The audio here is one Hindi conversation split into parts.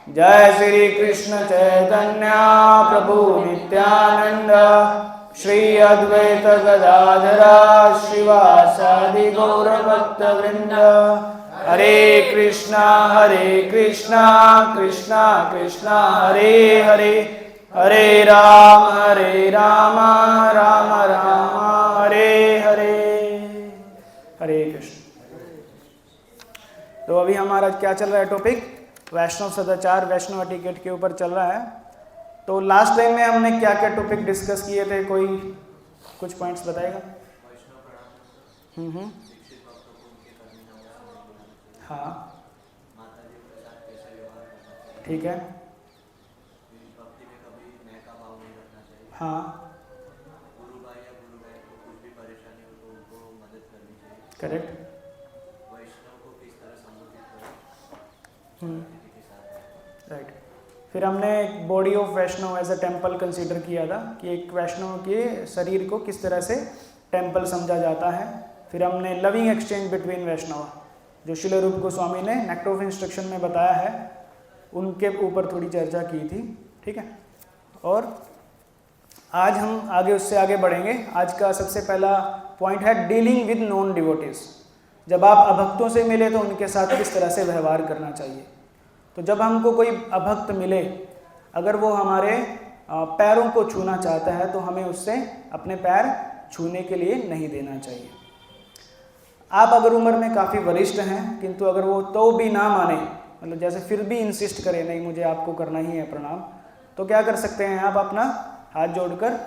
जय श्री कृष्ण चैतन्य प्रभु नित्यानंद श्री अद्वैत गदाधरा श्रीवासादि गौर भक्त वृंद। हरे कृष्णा कृष्णा कृष्णा हरे हरे, हरे राम राम राम हरे हरे। हरे कृष्ण। तो अभी हमारा क्या चल रहा है टॉपिक? वैष्णव सदाचार, वैष्णव एटिकेट के ऊपर चल रहा है। तो लास्ट टाइम में हमने क्या क्या टॉपिक डिस्कस किए थे? कोई कुछ पॉइंट्स बताएगा? हाँ ठीक है। हाँ करेक्ट। राइट। फिर हमने body of Vaishnava as a temple consider किया था कि एक वैष्णव के शरीर को किस तरह से टेम्पल समझा जाता है। फिर हमने लविंग एक्सचेंज बिटवीन वैष्णव, जो श्रील रूप गोस्वामी ने नेक्ट ऑफ इंस्ट्रक्शन में बताया है, उनके ऊपर थोड़ी चर्चा की थी। ठीक है। और आज हम आगे उससे आगे बढ़ेंगे। आज का सबसे पहला पॉइंट है डीलिंग विद नॉन डिवोटीज। जब आप अभक्तों से मिले तो उनके साथ किस तरह से व्यवहार करना चाहिए। तो जब हमको कोई अभक्त मिले, अगर वो हमारे पैरों को छूना चाहता है तो हमें उससे अपने पैर छूने के लिए नहीं देना चाहिए। आप अगर उम्र में काफ़ी वरिष्ठ हैं, किंतु अगर वो तो भी ना माने, मतलब जैसे फिर भी इंसिस्ट करे नहीं मुझे आपको करना ही है प्रणाम, तो क्या कर सकते हैं आप? अपना हाथ जोड़कर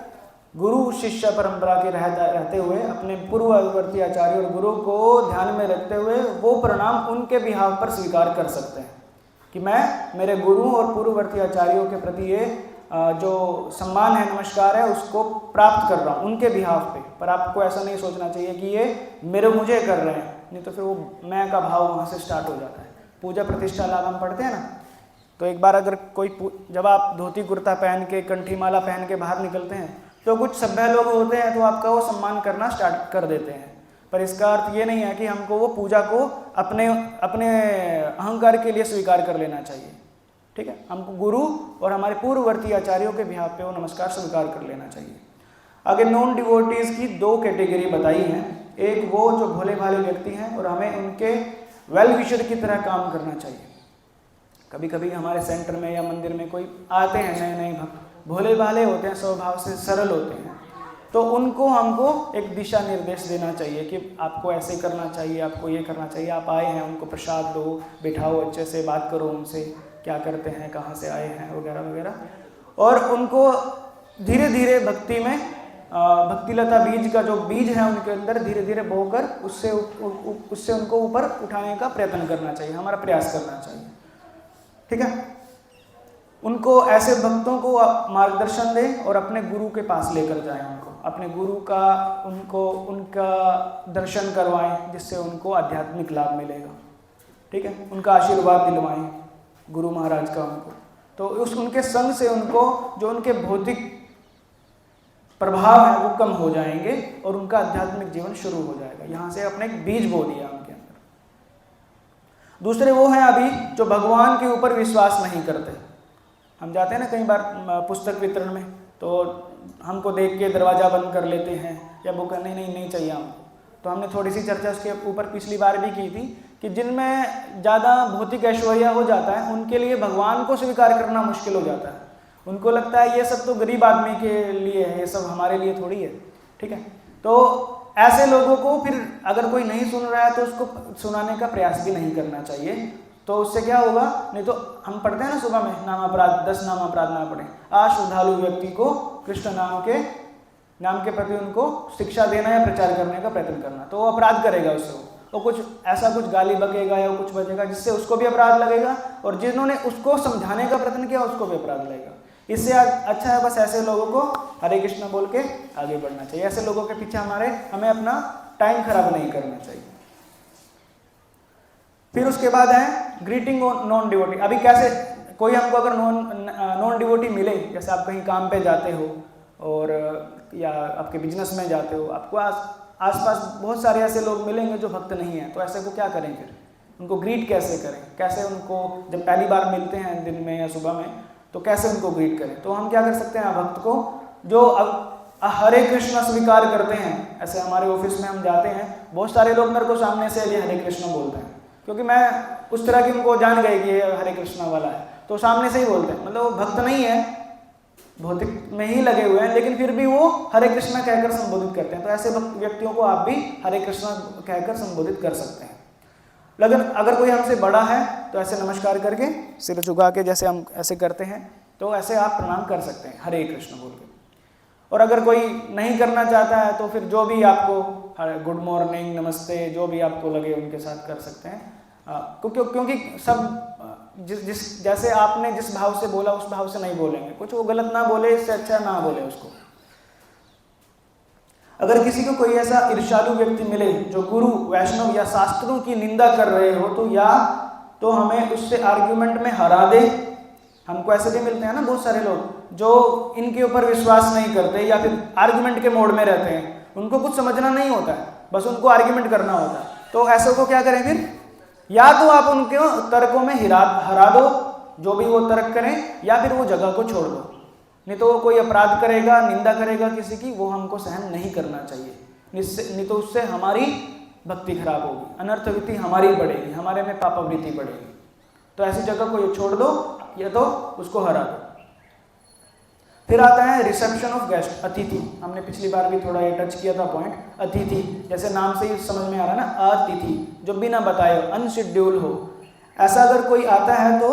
गुरु शिष्य परंपरा के रहते हुए अपने पूर्ववर्ती आचार्य और गुरु को ध्यान में रखते हुए वो प्रणाम उनके बिहाफ पर स्वीकार कर सकते हैं कि मैं मेरे गुरु और पूर्ववर्ती आचार्यों के प्रति ये जो सम्मान है, नमस्कार है, उसको प्राप्त कर रहा हूँ उनके बिहाफ पे। पर आपको ऐसा नहीं सोचना चाहिए कि ये मुझे कर रहे हैं, नहीं तो फिर वो मैं का भाव वहाँ से स्टार्ट हो जाता है। पूजा प्रतिष्ठा लाभ हम पढ़ते हैं ना, तो एक बार अगर जब आप धोती कुर्ता पहन के कंठी माला पहन के बाहर निकलते हैं तो कुछ सभ्य लोग होते हैं तो आपका वो सम्मान करना स्टार्ट कर देते हैं। पर इसका अर्थ ये नहीं है कि हमको वो पूजा को अपने अहंकार के लिए स्वीकार कर लेना चाहिए। ठीक है। हमको गुरु और हमारे पूर्ववर्ती आचार्यों के बिहाफ पे वो नमस्कार स्वीकार कर लेना चाहिए। आगे नॉन डिवोटीज की दो कैटेगरी बताई हैं। एक वो जो भोले भाले व्यक्ति हैं और हमें उनके वेल विशर की तरह काम करना चाहिए। कभी कभी हमारे सेंटर में या मंदिर में कोई आते हैं नए भक्त, भोले भाले होते हैं, स्वभाव से सरल होते हैं, तो उनको हमको एक दिशा निर्देश देना चाहिए कि आपको ऐसे करना चाहिए, आपको ये करना चाहिए। आप आए हैं, उनको प्रसाद दो, बिठाओ, अच्छे से बात करो उनसे, क्या करते हैं, कहाँ से आए हैं, वगैरह वगैरह। और उनको धीरे धीरे भक्ति में भक्तिलता बीज का जो बीज है उनके अंदर धीरे धीरे बोकर उससे उनको ऊपर उठाने का प्रयत्न करना चाहिए, हमारा प्रयास करना चाहिए। ठीक है। उनको ऐसे भक्तों को मार्गदर्शन दें और अपने गुरु के पास लेकर जाएं, उनको अपने गुरु का उनका दर्शन करवाएं, जिससे उनको आध्यात्मिक लाभ मिलेगा। ठीक है। उनका आशीर्वाद दिलवाएं गुरु महाराज का उनको, तो उनके संग से उनको जो उनके भौतिक प्रभाव है वो कम हो जाएंगे और उनका आध्यात्मिक जीवन शुरू हो जाएगा। यहाँ से अपने एक बीज बो दिया उनके अंदर। दूसरे वो हैं अभी जो भगवान के ऊपर विश्वास नहीं करते। हम जाते हैं ना कई बार पुस्तक वितरण में, तो हमको देख के दरवाज़ा बंद कर लेते हैं या बुक नहीं चाहिए हमको। तो हमने थोड़ी सी चर्चा उसके ऊपर पिछली बार भी की थी कि जिनमें ज़्यादा भौतिक ऐश्वर्य हो जाता है उनके लिए भगवान को स्वीकार करना मुश्किल हो जाता है। उनको लगता है ये सब तो गरीब आदमी के लिए है, ये सब हमारे लिए थोड़ी है। ठीक है। तो ऐसे लोगों को फिर अगर कोई नहीं सुन रहा है तो उसको सुनाने का प्रयास भी नहीं करना चाहिए। तो उससे क्या होगा? नहीं तो हम पढ़ते हैं ना सुबह में, नाम अपराध 10 नाम अपराध ना पढ़े। अश्रद्धालु व्यक्ति को कृष्ण नाम के प्रति उनको शिक्षा देना या प्रचार करने का प्रयत्न करना, तो वो अपराध करेगा उससे। वो कुछ ऐसा कुछ गाली बकेगा या कुछ बजेगा जिससे उसको भी अपराध लगेगा, और जिन्होंने उसको समझाने का प्रयत्न किया उसको भी अपराध लगेगा। इससे अच्छा है बस ऐसे लोगों को हरे कृष्ण बोल के आगे बढ़ना चाहिए। ऐसे लोगों के पीछे हमें अपना टाइम खराब नहीं करना चाहिए। फिर उसके बाद है ग्रीटिंग नॉन डिवोटी। अभी कैसे कोई हमको अगर नॉन डिवोटी मिले, जैसे आप कहीं काम पे जाते हो और या आपके बिजनेस में जाते हो, आपको आसपास बहुत सारे ऐसे लोग मिलेंगे जो भक्त नहीं हैं, तो ऐसे को क्या करें फिर? उनको ग्रीट कैसे करें, कैसे उनको जब पहली बार मिलते हैं दिन में या सुबह में तो कैसे उनको ग्रीट करें। तो हम क्या कर सकते हैं, भक्त को जो हरे कृष्णा स्वीकार करते हैं, ऐसे हमारे ऑफिस में हम जाते हैं, बहुत सारे लोग मेरे को सामने से ये हरे कृष्णा बोलते हैं, क्योंकि मैं उस तरह की उनको जान गए कि ये हरे कृष्णा वाला है, तो सामने से ही बोलते हैं। मतलब वो भक्त नहीं है, भौतिक में ही लगे हुए हैं, लेकिन फिर भी वो हरे कृष्णा कहकर संबोधित करते हैं। तो ऐसे व्यक्तियों को आप भी हरे कृष्णा कहकर संबोधित कर सकते हैं। लेकिन अगर कोई हमसे बड़ा है तो ऐसे नमस्कार करके सिर झुका के जैसे हम ऐसे करते हैं, तो ऐसे आप प्रणाम कर सकते हैं हरे कृष्ण बोल के। और अगर कोई नहीं करना चाहता है तो फिर जो भी आपको गुड मॉर्निंग, नमस्ते, जो भी आपको लगे उनके साथ कर सकते हैं। क्योंकि सब जिस जैसे आपने जिस भाव से बोला उस भाव से नहीं बोलेंगे, कुछ वो गलत ना बोले, इससे अच्छा ना बोले उसको। अगर किसी को कोई ऐसा ईर्ष्यालु व्यक्ति मिले जो गुरु, वैष्णव या शास्त्रों की निंदा कर रहे हो, तो या तो हमें उससे आर्ग्यूमेंट में हरा दे। हमको ऐसे भी मिलते हैं ना बहुत सारे लोग जो इनके ऊपर विश्वास नहीं करते या फिर आर्ग्यूमेंट के मोड में रहते हैं, उनको कुछ समझना नहीं होता है, बस उनको आर्ग्यूमेंट करना होता है। तो ऐसे को क्या करें फिर, या तो आप उनके तर्कों में हरा दो जो भी वो तर्क करें, या फिर वो जगह को छोड़ दो। नहीं तो वो कोई अपराध करेगा, निंदा करेगा किसी की, वो हमको सहन नहीं करना चाहिए। नहीं तो उससे हमारी भक्ति खराब होगी, अनर्थवृत्ति हमारी बढ़ेगी, हमारे में पापवृत्ति बढ़ेगी। तो ऐसी जगह को ये छोड़ दो या तो उसको हरा दो। फिर आता है रिसेप्शन ऑफ गेस्ट, अतिथि। हमने पिछली बार भी थोड़ा ये टच किया था पॉइंट, अतिथि। जैसे नाम से ही समझ में आ रहा है ना, अतिथि, जो बिना बताए अनशेड्यूल हो। ऐसा अगर कोई आता है तो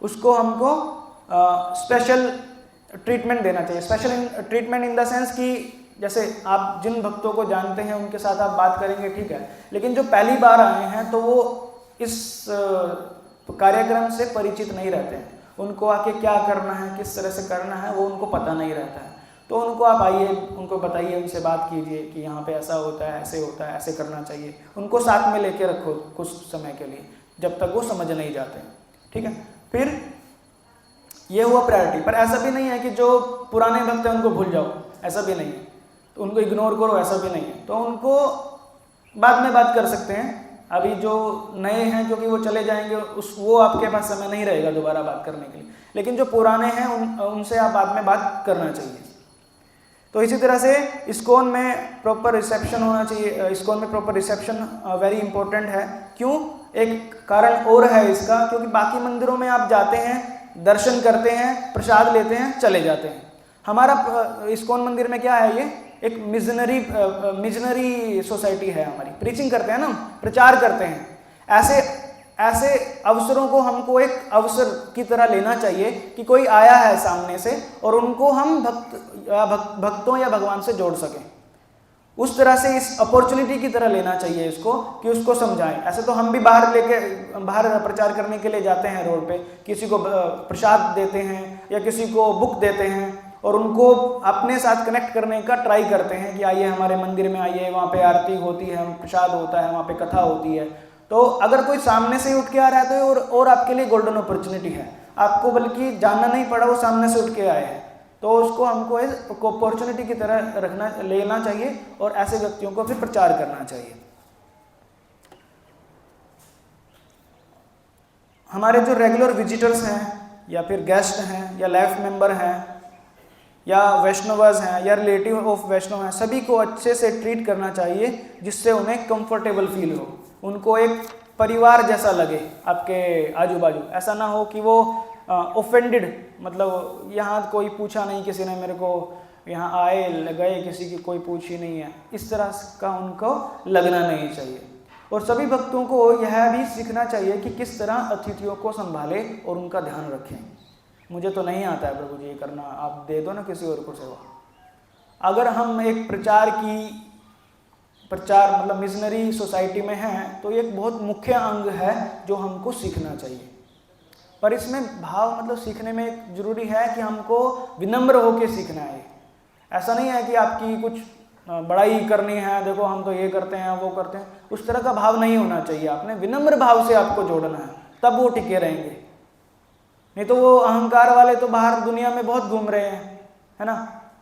उसको हमको स्पेशल ट्रीटमेंट देना चाहिए। Special treatment in the sense कि जैसे आप जिन भक्तों को जानते हैं उनके साथ आप बात करेंगे, ठीक है, लेकिन जो पहली बार आए हैं तो वो इस कार्यक्रम से परिचित नहीं रहते हैं। उनको आके क्या करना है, किस तरह से करना है, वो उनको पता नहीं रहता है। तो उनको आप आइए, उनको बताइए, उनसे बात कीजिए कि यहाँ पे ऐसा होता है, ऐसे होता है, ऐसे करना चाहिए। उनको साथ में लेके रखो कुछ समय के लिए, जब तक वो समझ नहीं जाते हैं, ठीक है। फिर ये हुआ प्रायोरिटी। पर ऐसा भी नहीं है कि जो पुराने भक्त हैं उनको भूल जाओ, ऐसा भी नहीं है, तो उनको इग्नोर करो, ऐसा भी नहीं है। तो उनको बाद में बात कर सकते हैं। अभी जो नए हैं, क्योंकि वो चले जाएंगे, वो आपके पास समय नहीं रहेगा दोबारा बात करने के लिए, लेकिन जो पुराने हैं उनसे आप बाद में बात करना चाहिए। तो इसी तरह से इस्कॉन में प्रॉपर रिसेप्शन होना चाहिए। इस्कॉन में प्रॉपर रिसेप्शन वेरी इंपॉर्टेंट है। क्यों? एक कारण और है इसका, क्योंकि बाकी मंदिरों में आप जाते हैं, दर्शन करते हैं, प्रसाद लेते हैं, चले जाते हैं। हमारा इस्कॉन मंदिर में क्या है, ये एक मिशनरी सोसाइटी है हमारी। प्रीचिंग करते हैं ना, प्रचार करते हैं। ऐसे अवसरों को हमको एक अवसर की तरह लेना चाहिए कि कोई आया है सामने से और उनको हम भक्तों या भगवान से जोड़ सकें। उस तरह से इस अपॉर्चुनिटी की तरह लेना चाहिए इसको, कि उसको समझाएं। ऐसे तो हम भी बाहर प्रचार करने के लिए जाते हैं रोड पे, किसी को प्रसाद देते हैं या किसी को बुक देते हैं और उनको अपने साथ कनेक्ट करने का ट्राई करते हैं कि आइए हमारे मंदिर में आइए, वहाँ पे आरती होती है, प्रसाद होता है, वहाँ पे कथा होती है। तो अगर कोई सामने से उठ के आ रहा है तो और आपके लिए गोल्डन अपॉर्चुनिटी है, आपको बल्कि जानना नहीं पड़ा, वो सामने से उठ के आए हैं, तो उसको हमको एक अपॉर्चुनिटी की तरह लेना चाहिए और ऐसे व्यक्तियों को फिर प्रचार करना चाहिए। हमारे जो रेगुलर विजिटर्स हैं या फिर गेस्ट हैं या लाइफ मेंबर हैं या वैष्णवज हैं या रिलेटिव ऑफ वैष्णव हैं, सभी को अच्छे से ट्रीट करना चाहिए जिससे उन्हें कंफर्टेबल फील हो, उनको एक परिवार जैसा लगे आपके आजू बाजू। ऐसा ना हो कि वो ऑफेंडेड, मतलब यहाँ कोई पूछा नहीं किसी ने मेरे को, यहाँ आए गए, किसी की कोई पूछी नहीं है, इस तरह का उनको लगना नहीं चाहिए। और सभी भक्तों को यह भी सीखना चाहिए कि किस तरह अतिथियों को संभाले और उनका ध्यान रखें। मुझे तो नहीं आता है प्रभु जी ये करना, आप दे दो ना किसी और को सेवा। अगर हम एक प्रचार मतलब मिशनरी सोसाइटी में हैं तो एक बहुत मुख्य अंग है जो हमको सीखना चाहिए। पर इसमें भाव मतलब सीखने में एक जरूरी है कि हमको विनम्र होकर सीखना है। ऐसा नहीं है कि आपकी कुछ बड़ाई करनी है, देखो हम तो ये करते हैं वो करते हैं, उस तरह का भाव नहीं होना चाहिए। आपने विनम्र भाव से आपको जोड़ना है, तब वो टिके रहेंगे। नहीं तो वो अहंकार वाले तो बाहर दुनिया में बहुत घूम रहे हैं, है ना,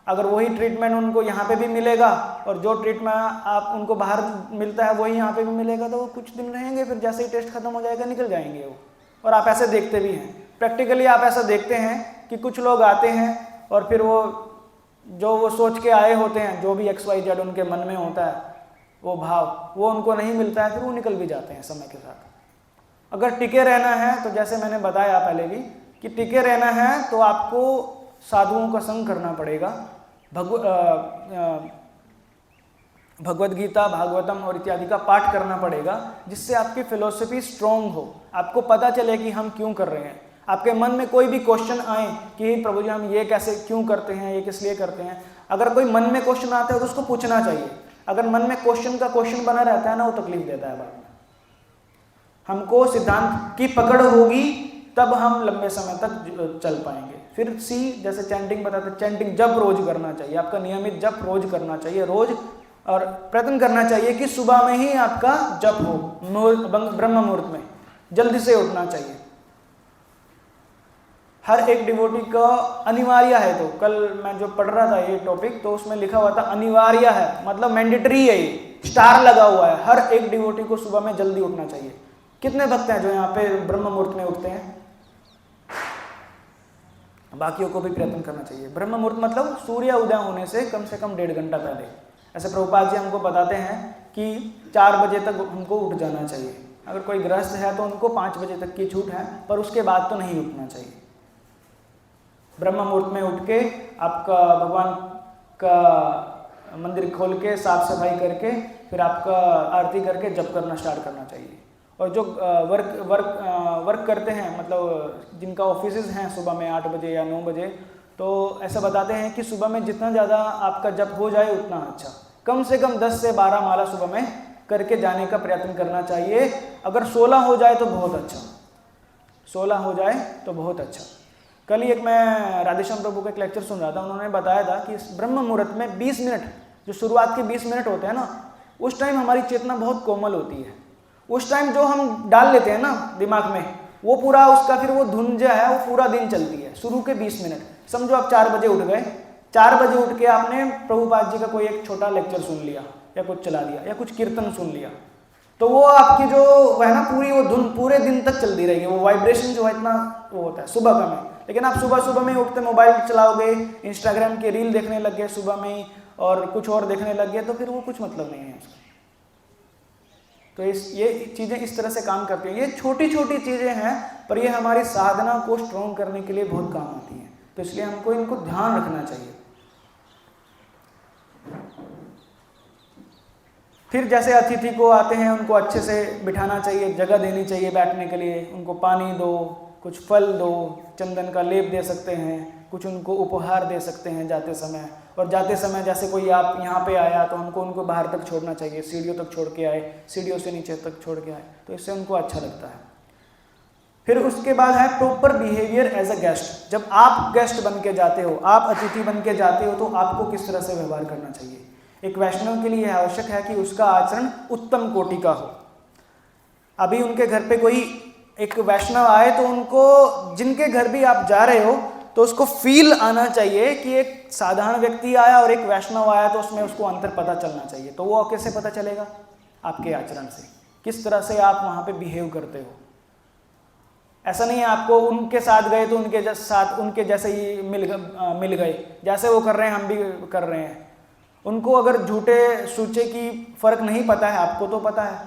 अगर वही ट्रीटमेंट उनको यहाँ पे भी मिलेगा और जो ट्रीटमेंट आप उनको बाहर मिलता है वही यहाँ पे भी मिलेगा, तो वो कुछ दिन रहेंगे, फिर जैसे ही टेस्ट खत्म हो जाएगा निकल जाएंगे वो। और आप ऐसे देखते भी हैं, प्रैक्टिकली आप ऐसा देखते हैं कि कुछ लोग आते हैं और फिर वो जो वो सोच के आए होते हैं, जो भी XYZ उनके मन में होता है वो भाव, वो उनको नहीं मिलता है, फिर वो निकल भी जाते हैं समय के साथ। अगर टिके रहना है तो जैसे मैंने बताया पहले भी कि टिके रहना है तो आपको साधुओं का संग करना पड़ेगा, भगवद गीता, भागवतम और इत्यादि का पाठ करना पड़ेगा, जिससे आपकी फिलॉसफी स्ट्रॉन्ग हो, आपको पता चले कि हम क्यों कर रहे हैं। आपके मन में कोई भी क्वेश्चन आए कि प्रभु जी हम ये कैसे क्यों करते हैं, ये किस लिए करते हैं, अगर कोई मन में क्वेश्चन आता है तो उसको पूछना चाहिए। अगर मन में क्वेश्चन का क्वेश्चन बना रहता है ना, वो तकलीफ देता है बाद में। हमको सिद्धांत की पकड़ होगी तब हम लंबे समय तक चल पाएंगे। फिर सी, जैसे चैंटिंग बताते हैं, चैंटिंग जप रोज करना चाहिए, आपका नियमित जप रोज करना चाहिए, रोज, और प्रयत्न करना चाहिए कि सुबह में ही आपका जप हो, ब्रह्म मुहूर्त में जल्दी से उठना चाहिए। हर एक डिवोटी का अनिवार्य है। तो कल मैं जो पढ़ रहा था ये टॉपिक, तो उसमें लिखा हुआ था अनिवार्य है, मतलब मैंडेटरी है, ये स्टार लगा हुआ है, हर एक डिवोटी को सुबह में जल्दी उठना चाहिए। कितने भक्त हैं जो यहाँ पे ब्रह्म मुहूर्त में उठते हैं? बाकियों को भी प्रयत्न करना चाहिए। ब्रह्म मुहूर्त मतलब सूर्य उदय होने से कम 1.5 घंटा पहले। ऐसे प्रभुपाद जी हमको बताते हैं कि 4 बजे तक हमको उठ जाना चाहिए। अगर कोई गृहस्थ है तो उनको 5 बजे तक की छूट है, पर उसके बाद तो नहीं उठना चाहिए। ब्रह्म मुहूर्त में उठ के आपका भगवान का मंदिर खोल के साफ सफाई करके फिर आपका आरती करके जप करना स्टार्ट करना चाहिए। और जो वर्क करते हैं, मतलब जिनका ऑफिसेज हैं सुबह में 8 बजे या 9 बजे, तो ऐसा बताते हैं कि सुबह में जितना ज़्यादा आपका जप हो जाए उतना अच्छा। कम से कम 10 से 12 माला सुबह में करके जाने का प्रयत्न करना चाहिए। अगर 16 हो जाए तो बहुत अच्छा, 16 हो जाए तो बहुत अच्छा। कल ही मैं राधेश्याम प्रभु का एक लेक्चर सुन रहा था, उन्होंने बताया था कि ब्रह्म मुहूर्त में 20 मिनट, जो शुरुआत के 20 मिनट होते हैं ना, उस टाइम हमारी चेतना बहुत कोमल होती है। उस टाइम जो हम डाल लेते हैं ना दिमाग में, वो पूरा उसका फिर वो धुन जो है वो पूरा दिन चलती है। शुरू के 20 मिनट, समझो आप 4 बजे उठ गए, 4 बजे उठ के आपने प्रभुपाद जी का कोई एक छोटा लेक्चर सुन लिया या कुछ चला दिया या कुछ कीर्तन सुन लिया, तो वो आपकी जो है ना पूरी वो धुन पूरे दिन तक चलती रहेगी। वो वाइब्रेशन जो है इतना वो होता है सुबह का में। लेकिन आप सुबह में उठते मोबाइल चलाओगे, इंस्टाग्राम के रील देखने लग गए सुबह में ही और कुछ और देखने लग गए, तो फिर वो कुछ मतलब नहीं है उसका। तो ये चीज़ें इस तरह से काम करती हैं। ये छोटी छोटी चीज़ें हैं, पर ये हमारी साधना को स्ट्रॉन्ग करने के लिए बहुत काम आती हैं। तो इसलिए हमको इनको ध्यान रखना चाहिए। फिर जैसे अतिथि को आते हैं उनको अच्छे से बिठाना चाहिए, जगह देनी चाहिए बैठने के लिए, उनको पानी दो, कुछ फल दो, चंदन का लेप दे सकते हैं, कुछ उनको उपहार दे सकते हैं जाते समय। और जाते समय जैसे कोई आप यहाँ पे आया तो हमको उनको बाहर तक छोड़ना चाहिए, सीढ़ियों तक छोड़ के आए, सीढ़ियों से नीचे तक छोड़ के आए, तो इससे उनको अच्छा लगता है। फिर उसके बाद है proper behaviour as a guest. जब आप गेस्ट बन के जाते हो, आप अतिथि बन के जाते हो, तो आपको किस तरह से व्यवहार करना चाहिए। एक वैष्णव के लिए आवश्यक है कि उसका आचरण उत्तम कोटि का हो। अभी उनके घर पे कोई एक वैष्णव आए तो उनको, जिनके घर भी आप जा रहे हो, तो उसको फील आना चाहिए कि एक साधारण व्यक्ति आया और एक वैष्णव आया, तो उसमें उसको अंतर पता चलना चाहिए। तो वो कैसे पता चलेगा? आपके आचरण से, किस तरह से आप वहाँ पे बिहेव करते हो। ऐसा नहीं है आपको उनके साथ गए तो उनके साथ उनके जैसे ही मिल गए, जैसे वो कर रहे हैं हम भी कर रहे हैं। उनको अगर झूठे सूचे की फर्क नहीं पता है, आपको तो पता है।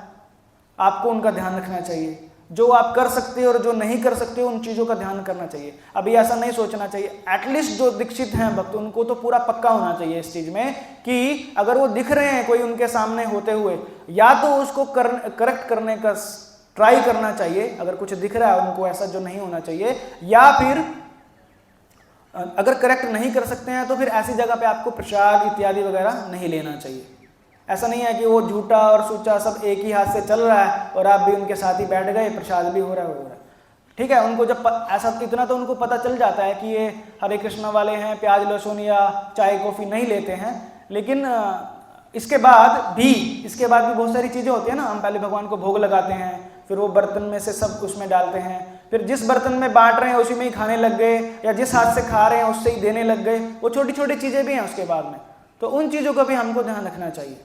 आपको उनका ध्यान रखना चाहिए, जो आप कर सकते हो और जो नहीं कर सकते हो उन चीज़ों का ध्यान करना चाहिए। अभी ऐसा नहीं सोचना चाहिए, एटलीस्ट जो दीक्षित हैं भक्त, उनको तो पूरा पक्का होना चाहिए इस चीज़ में कि अगर वो दिख रहे हैं कोई उनके सामने होते हुए, या तो उसको करेक्ट करने का ट्राई करना चाहिए अगर कुछ दिख रहा है उनको ऐसा जो नहीं होना चाहिए, या फिर अगर करेक्ट नहीं कर सकते हैं तो फिर ऐसी जगह पे आपको प्रसाद इत्यादि वगैरह नहीं लेना चाहिए। ऐसा नहीं है कि वो झूठा और सूचा सब एक ही हाथ से चल रहा है और आप भी उनके साथ ही बैठ गए, प्रसाद भी हो रहा है। ठीक है, उनको जब ऐसा इतना तो उनको पता चल जाता है कि ये हरे कृष्ण वाले हैं, प्याज लहसुन या चाय कॉफ़ी नहीं लेते हैं। लेकिन इसके बाद भी बहुत सारी चीज़ें होती है ना। हम पहले भगवान को भोग लगाते हैं, फिर वो बर्तन में से सब उसमें डालते हैं, फिर जिस बर्तन में बांट रहे हैं उसी में ही खाने लग गए, या जिस हाथ से खा रहे हैं उससे ही देने लग गए। वो छोटी छोटी चीज़ें भी हैं उसके बाद में, तो उन चीज़ों का भी हमको ध्यान रखना चाहिए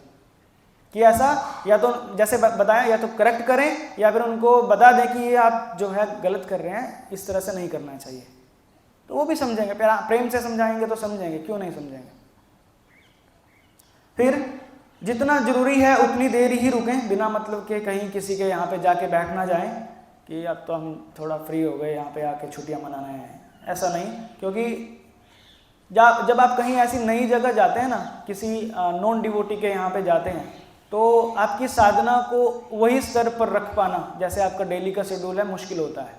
कि ऐसा या तो जैसे बताया, या तो करेक्ट करें या फिर उनको बता दें कि ये आप जो है गलत कर रहे हैं, इस तरह से नहीं करना चाहिए। तो वो भी समझेंगे, प्रेम से समझाएंगे तो समझेंगे, क्यों नहीं समझेंगे। फिर जितना जरूरी है उतनी देर ही रुकें, बिना मतलब के कहीं किसी के यहाँ पे जाके बैठ ना जाएं कि अब तो हम थोड़ा फ्री हो गए, यहाँ पे आके छुट्टियाँ मनाना है, ऐसा नहीं। क्योंकि जब आप कहीं ऐसी नई जगह जाते हैं ना, किसी नॉन डिवोटी के यहाँ पे जाते हैं, तो आपकी साधना को वही स्तर पर रख पाना, जैसे आपका डेली का शेड्यूल है, मुश्किल होता है।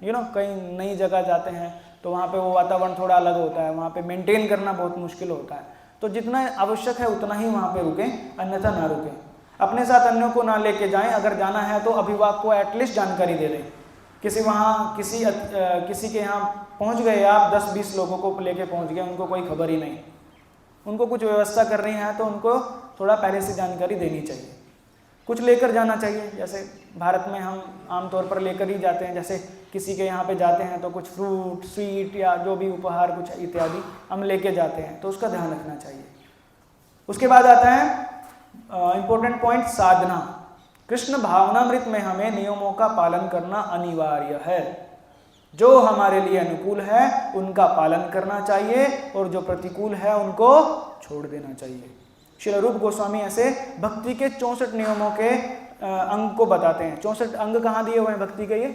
यू नो कहीं नई जगह जाते हैं तो वहाँ पे वो वातावरण थोड़ा अलग होता है, वहाँ पे मेंटेन करना बहुत मुश्किल होता है। तो जितना आवश्यक है उतना ही वहाँ पे रुकें, अन्यथा ना रुकें। अपने साथ अन्यों को ना लेके जाएं, अगर जाना है तो अभिभावक को एटलीस्ट जानकारी दे दें। किसी के यहाँ पहुँच गए आप, 10-20 लोगों को लेके पहुँच गए, उनको कोई खबर ही नहीं, उनको कुछ व्यवस्था कर रही है तो उनको थोड़ा पहले से जानकारी देनी चाहिए, कुछ लेकर जाना चाहिए। जैसे भारत में हम आमतौर पर लेकर ही जाते हैं, जैसे किसी के यहाँ पे जाते हैं तो कुछ फ्रूट, स्वीट या जो भी उपहार कुछ इत्यादि हम लेके जाते हैं, तो उसका ध्यान रखना चाहिए। उसके बाद आता है इम्पोर्टेंट पॉइंट, साधना। कृष्ण भावनामृत में हमें नियमों का पालन करना अनिवार्य है। जो हमारे लिए अनुकूल है उनका पालन करना चाहिए और जो प्रतिकूल है उनको छोड़ देना चाहिए। श्री रूप गोस्वामी ऐसे भक्ति के 64 नियमों के अंग को बताते हैं। 64 अंग कहाँ दिए हुए हैं भक्ति के? ये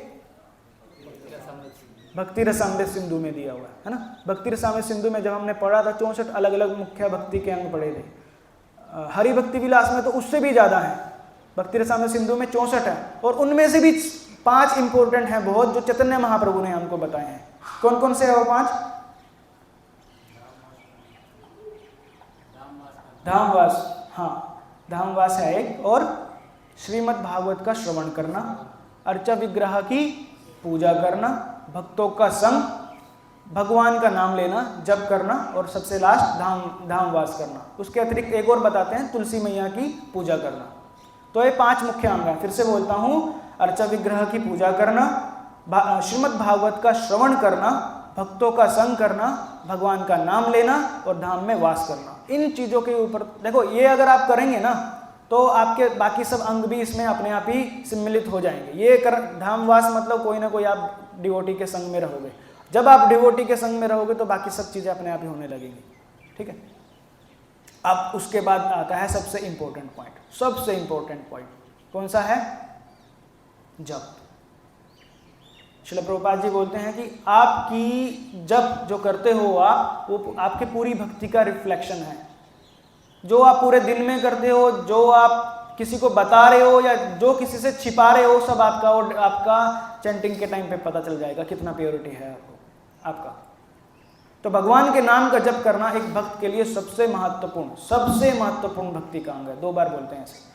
भक्ति रसामृत सिंधु में दिया हुआ है ना। भक्ति रसामृत सिंधु में जब हमने पढ़ा था 64 अलग अलग मुख्य भक्ति के अंग पढ़े थे। हरि भक्ति विलास में तो उससे भी ज्यादा है। भक्ति रसामृत सिंधु में 64 है और उनमें से भी 5 इंपॉर्टेंट हैं बहुत, जो चैतन्य महाप्रभु ने हमको बताए हैं। कौन कौन से है वो 5? धामवास, हाँ धामवास है एक, और श्रीमद् भागवत का श्रवण करना, अर्चा विग्रह की पूजा करना, भक्तों का संग, भगवान का नाम लेना, जप करना, और सबसे लास्ट धामवास करना। उसके अतिरिक्त एक और बताते हैं, तुलसी मैया की पूजा करना। तो ये 5 मुख्य अंग हैं। फिर से बोलता हूँ, अर्चा विग्रह की पूजा करना, श्रीमद् भागवत का श्रवण करना, भक्तों का संग करना, भगवान का नाम लेना और धाम में वास करना। इन चीज़ों के ऊपर देखो, ये अगर आप करेंगे ना तो आपके बाकी सब अंग भी इसमें अपने आप ही सम्मिलित हो जाएंगे। ये धामवास मतलब कोई ना कोई आप डिवोटी के संग में रहोगे। जब आप डिवोटी के संग में रहोगे तो बाकी सब चीज़ें अपने आप ही होने लगेंगी। ठीक है। अब उसके बाद आता है सबसे इंपॉर्टेंट पॉइंट। सबसे इंपॉर्टेंट पॉइंट कौन सा है? जप। श्रील प्रभुपाद जी बोलते हैं कि आपकी जप जो करते हो आप, वो आपकी पूरी भक्ति का रिफ्लेक्शन है। जो आप पूरे दिन में करते हो, जो आप किसी को बता रहे हो या जो किसी से छिपा रहे हो, सब आपका और आपका चैंटिंग के टाइम पे पता चल जाएगा कितना प्योरिटी है आपका। तो भगवान के नाम का जप करना एक भक्त के लिए सबसे महत्वपूर्ण भक्ति का अंग है। 2 बार बोलते हैं ऐसे।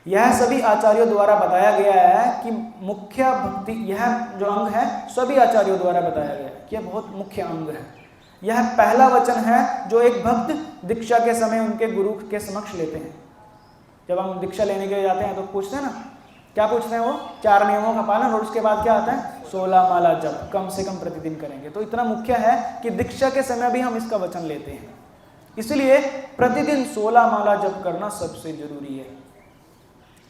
यह सभी आचार्यों द्वारा बताया गया है कि मुख्य भक्ति, यह जो अंग है सभी आचार्यों द्वारा बताया गया है कि यह बहुत मुख्य अंग है। यह पहला वचन है जो एक भक्त दीक्षा के समय उनके गुरु के समक्ष लेते हैं। जब हम दीक्षा लेने के लिए जाते हैं तो पूछते हैं ना, क्या पूछते हैं वो? 4 नियमों का पालन, और उसके बाद क्या आता है? 16 माला जप कम से कम प्रतिदिन करेंगे। तो इतना मुख्य है कि दीक्षा के समय भी हम इसका वचन लेते हैं। इसलिए प्रतिदिन 16 माला जप करना सबसे जरूरी है।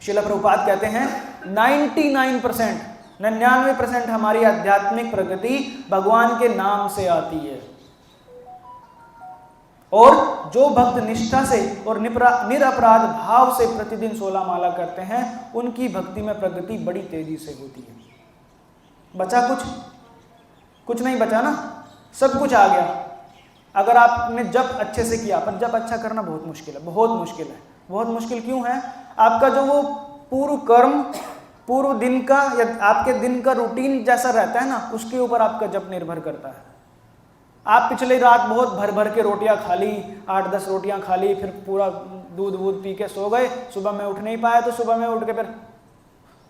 श्रील प्रभुपाद कहते हैं 99% हमारी आध्यात्मिक प्रगति भगवान के नाम से आती है। और जो भक्त निष्ठा से और निरपराध भाव से प्रतिदिन 16 माला करते हैं, उनकी भक्ति में प्रगति बड़ी तेजी से होती है। बचा कुछ नहीं बचा ना, सब कुछ आ गया। अगर आपने जप अच्छे से किया, पर जप अच्छा करना बहुत मुश्किल है, बहुत मुश्किल है। बहुत मुश्किल क्यों है? आपका जो वो पूर्व कर्म, पूर्व दिन का या आपके दिन का रूटीन जैसा रहता है ना, उसके ऊपर आपका जप निर्भर करता है। आप पिछले रात बहुत भर भर के रोटियां खा ली, 8-10 रोटियां खा ली, फिर पूरा दूध पी के सो गए, सुबह में उठ नहीं पाए, तो सुबह में उठ के फिर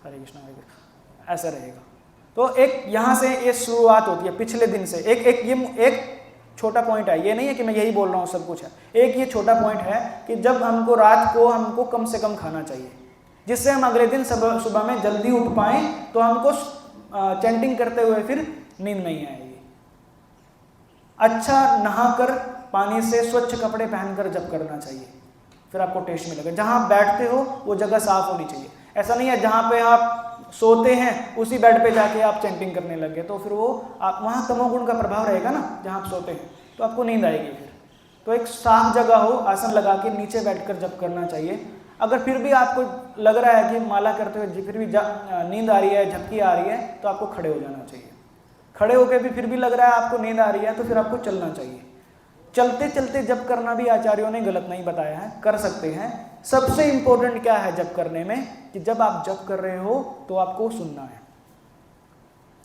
हरे कृष्णा ऐसा रहेगा। तो एक यहाँ से ये शुरुआत होती है पिछले दिन से। एक छोटा पॉइंट है, ये नहीं है कि मैं यही बोल रहा हूँ सब कुछ है। एक ये छोटा पॉइंट है कि जब हमको रात को हमको कम से कम खाना चाहिए, जिससे हम अगले दिन सुबह में जल्दी उठ पाएं, तो हमको चैंटिंग करते हुए फिर नींद नहीं आएगी। अच्छा नहाकर पानी से स्वच्छ कपड़े पहनकर जप करना चाहिए, फिर आपको टेस्ट मिलेगा। जहां आप बैठते हो वो जगह साफ होनी चाहिए। ऐसा नहीं है जहां पे आप सोते हैं उसी बेड पे जाके आप चैंटिंग करने लगे, तो फिर वो आप वहाँ तमोगुण का प्रभाव रहेगा ना, जहाँ आप सोते हैं तो आपको नींद आएगी फिर। तो एक साफ जगह हो, आसन लगा के नीचे बैठकर जप करना चाहिए। अगर फिर भी आपको लग रहा है कि माला करते हुए फिर भी नींद आ रही है, झपकी आ रही है, तो आपको खड़े हो जाना चाहिए। खड़े होकर भी फिर भी लग रहा है आपको नींद आ रही है, तो फिर आपको चलना चाहिए। चलते चलते जप करना भी आचार्यों ने गलत नहीं बताया है, कर सकते हैं। सबसे इंपॉर्टेंट क्या है जप करने में, कि जब आप जप कर रहे हो तो आपको सुनना है।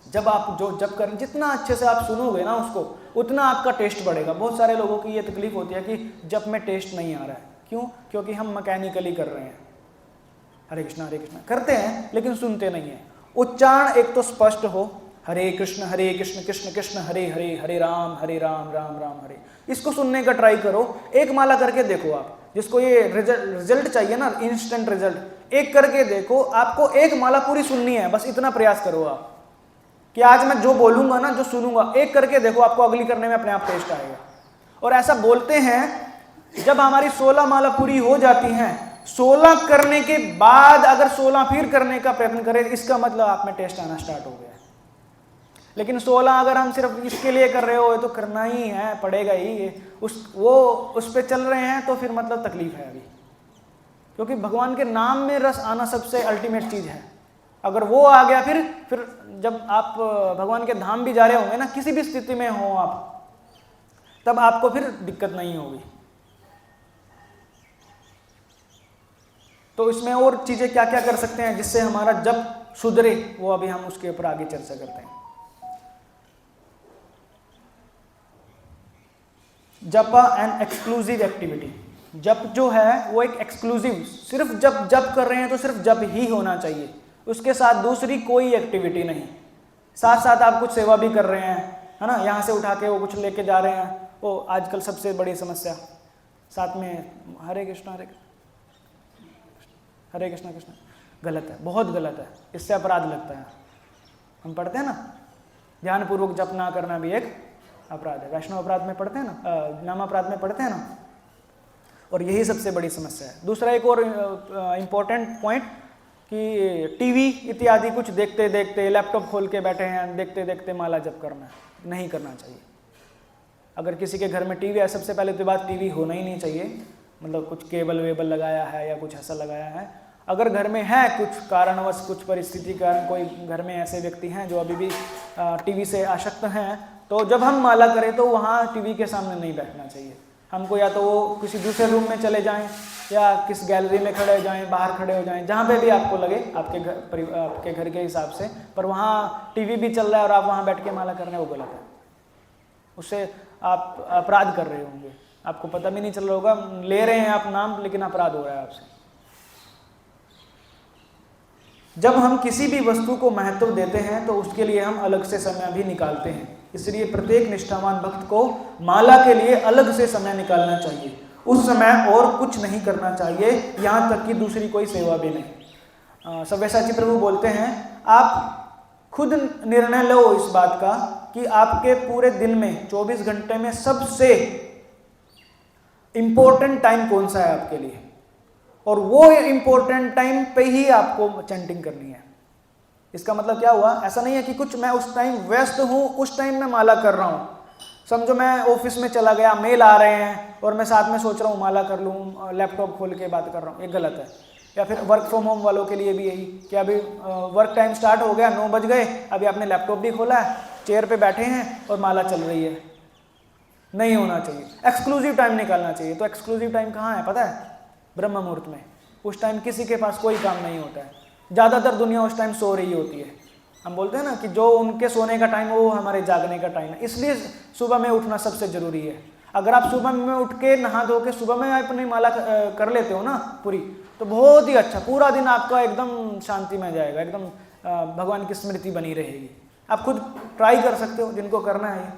जब आप जो जप कर, जितना अच्छे से आप सुनोगे ना उसको, उतना आपका टेस्ट बढ़ेगा। बहुत सारे लोगों की ये तकलीफ होती है कि जप में टेस्ट नहीं आ रहा है। क्यों? क्योंकि हम मैकेनिकली कर रहे हैं, हरे कृष्णा करते हैं लेकिन सुनते नहीं है। उच्चारण एक तो स्पष्ट हो, हरे कृष्ण कृष्ण कृष्ण हरे हरे, हरे राम राम राम हरे। इसको सुनने का ट्राई करो, एक माला करके देखो। आप जिसको ये रिजल्ट चाहिए ना, इंस्टेंट रिजल्ट, एक करके देखो। आपको एक माला पूरी सुननी है, बस इतना प्रयास करो आप कि आज मैं जो बोलूंगा ना, जो सुनूंगा, एक करके देखो, आपको अगली करने में अपने आप टेस्ट आएगा। और ऐसा बोलते हैं जब हमारी 16 माला पूरी हो जाती हैं, 16 करने के बाद अगर 16 फिर करने का प्रयत्न करें, इसका मतलब आप में टेस्ट आना स्टार्ट हो गया है। लेकिन 16 अगर हम सिर्फ इसके लिए कर रहे हो तो करना ही है, पड़ेगा ही, उस पे चल रहे हैं, तो फिर मतलब तकलीफ है अभी। क्योंकि भगवान के नाम में रस आना सबसे अल्टीमेट चीज है। अगर वो आ गया, फिर जब आप भगवान के धाम भी जा रहे होंगे ना, किसी भी स्थिति में हो आप, तब आपको फिर दिक्कत नहीं होगी। तो इसमें और चीजें क्या क्या कर सकते हैं जिससे हमारा जप सुधरे, वो अभी हम उसके ऊपर आगे चर्चा करते हैं। जप एन एक्सक्लूसिव एक्टिविटी। जप जो है वो एक एक्सक्लूसिव, सिर्फ जप कर रहे हैं तो सिर्फ जप ही होना चाहिए, उसके साथ दूसरी कोई एक्टिविटी नहीं। साथ साथ आप कुछ सेवा भी कर रहे हैं, है ना, यहाँ से उठा के वो कुछ लेके जा रहे हैं, वो आजकल सबसे बड़ी समस्या। साथ में हरे कृष्णा कृष्ण, गलत है, बहुत गलत है, इससे अपराध लगता है। हम पढ़ते हैं ना, ध्यानपूर्वक जप ना करना भी एक अपराध है। वैष्णव अपराध में पढ़ते हैं ना, नाम अपराध में पढ़ते हैं ना, और यही सबसे बड़ी समस्या है। दूसरा एक और इम्पोर्टेंट पॉइंट कि टीवी इत्यादि कुछ देखते देखते, लैपटॉप खोल के बैठे हैं, देखते देखते माला जप करना नहीं करना चाहिए। अगर किसी के घर में टीवी है, सबसे पहले तो बात टीवी होना ही नहीं चाहिए, मतलब कुछ केबल वेबल लगाया है या कुछ ऐसा लगाया है। अगर घर में है कुछ कारणवश, कुछ परिस्थिति कारण, कोई घर में ऐसे व्यक्ति हैं जो अभी भी टीवी से आसक्त हैं, तो जब हम माला करें तो वहाँ टीवी के सामने नहीं बैठना चाहिए हमको। या तो वो किसी दूसरे रूम में चले जाएं, या किस गैलरी में खड़े हो जाएं, बाहर खड़े हो जाएं, जहाँ पे भी आपको लगे आपके घर के हिसाब से। पर वहाँ टीवी भी चल रहा है और आप वहाँ बैठ के माला कर रहे हैं, वो गलत है। उससे आप अपराध कर रहे होंगे, आपको पता भी नहीं चल रहा होगा, ले रहे हैं आप नाम, लेकिन अपराध हो रहा है आपसे। जब हम किसी भी वस्तु को महत्व देते हैं तो उसके लिए हम अलग से समय भी निकालते हैं। इसलिए प्रत्येक निष्ठावान भक्त को माला के लिए अलग से समय निकालना चाहिए। उस समय और कुछ नहीं करना चाहिए, यहाँ तक कि दूसरी कोई सेवा भी नहीं। सव्यसाची प्रभु बोलते हैं, आप खुद निर्णय लो इस बात का कि आपके पूरे दिन में 24 घंटे में सबसे इंपॉर्टेंट टाइम कौन सा है आपके लिए, और वो इंपॉर्टेंट टाइम पे ही आपको चैंटिंग करनी है। इसका मतलब क्या हुआ, ऐसा नहीं है कि कुछ मैं उस टाइम व्यस्त हूँ, उस टाइम में माला कर रहा हूँ। समझो मैं ऑफिस में चला गया, मेल आ रहे हैं और मैं साथ में सोच रहा हूँ माला कर लूँ, लैपटॉप खोल के बात कर रहा हूँ, ये गलत है। या फिर वर्क फ्रॉम होम वालों के लिए भी यही कि अभी वर्क टाइम स्टार्ट हो गया, 9 बज गए, अभी आपने लैपटॉप भी खोला है, चेयर पे बैठे हैं और माला चल रही है, नहीं होना चाहिए। एक्सक्लूसिव टाइम निकालना चाहिए। तो एक्सक्लूसिव टाइम कहाँ है पता है? ब्रह्म मुहूर्त में। उस टाइम किसी के पास कोई काम नहीं होता है, ज़्यादातर दुनिया उस टाइम सो रही होती है। हम बोलते हैं ना कि जो उनके सोने का टाइम है वो हमारे जागने का टाइम है, इसलिए सुबह में उठना सबसे ज़रूरी है। अगर आप सुबह में उठ के नहा धो के सुबह में अपनी माला कर लेते हो ना पूरी, तो बहुत ही अच्छा, पूरा दिन आपका एकदम शांति में जाएगा, एकदम भगवान की स्मृति बनी रहेगी। आप खुद ट्राई कर सकते हो जिनको करना है।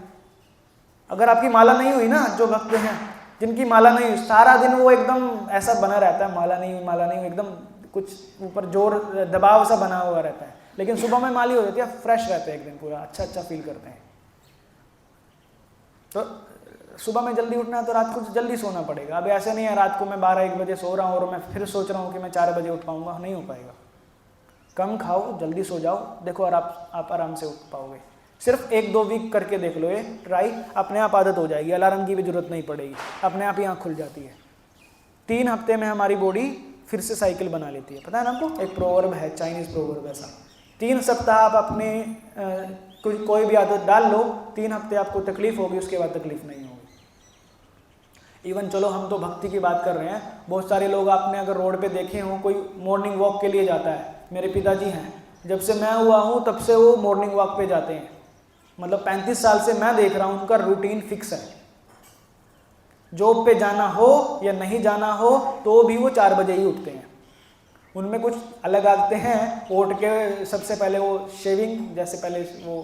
अगर आपकी माला नहीं हुई ना, जो भक्त हैं जिनकी माला नहीं हुई, सारा दिन वो एकदम ऐसा बना रहता है, माला नहीं हुई, एकदम कुछ ऊपर जोर दबाव सा बना हुआ रहता है। लेकिन सुबह में माली हो जाती है, फ्रेश रहते हैं, एक दिन पूरा अच्छा फील करते हैं। तो सुबह में जल्दी उठना है तो रात को जल्दी सोना पड़ेगा। अब ऐसे नहीं है रात को मैं 12-1 बजे सो रहा हूँ और मैं फिर सोच रहा हूँ कि मैं 4 बजे उठ पाऊंगा, नहीं हो पाएगा। कम खाओ, जल्दी सो जाओ, देखो और आप आराम से उठ पाओगे। सिर्फ 1-2 वीक करके देख लो ये ट्राई, अपने आप आदत हो जाएगी, अलार्म की भी जरूरत नहीं पड़ेगी, अपने आप ही आँख खुल जाती है। 3 हफ्ते में हमारी बॉडी फिर से साइकिल बना लेती है। पता है ना आपको, एक प्रोवर्ब है, चाइनीज प्रोवर्ब ऐसा, 3 सप्ताह आप अपने कोई भी आदत डाल लो, 3 हफ्ते आपको तकलीफ होगी, उसके बाद तकलीफ नहीं होगी। इवन चलो हम तो भक्ति की बात कर रहे हैं, बहुत सारे लोग आपने अगर रोड पे देखे हो, कोई मॉर्निंग वॉक के लिए जाता है, मेरे पिताजी हैं, जब से मैं हुआ हूँ तब से वो मॉर्निंग वॉक पे जाते हैं, मतलब 35 साल से मैं देख रहा हूँ, उनका रूटीन फिक्स है। जॉब पे जाना हो या नहीं जाना हो तो भी वो 4 बजे ही उठते हैं। उनमें कुछ अलग आते हैं, उठ के सबसे पहले वो शेविंग, जैसे पहले वो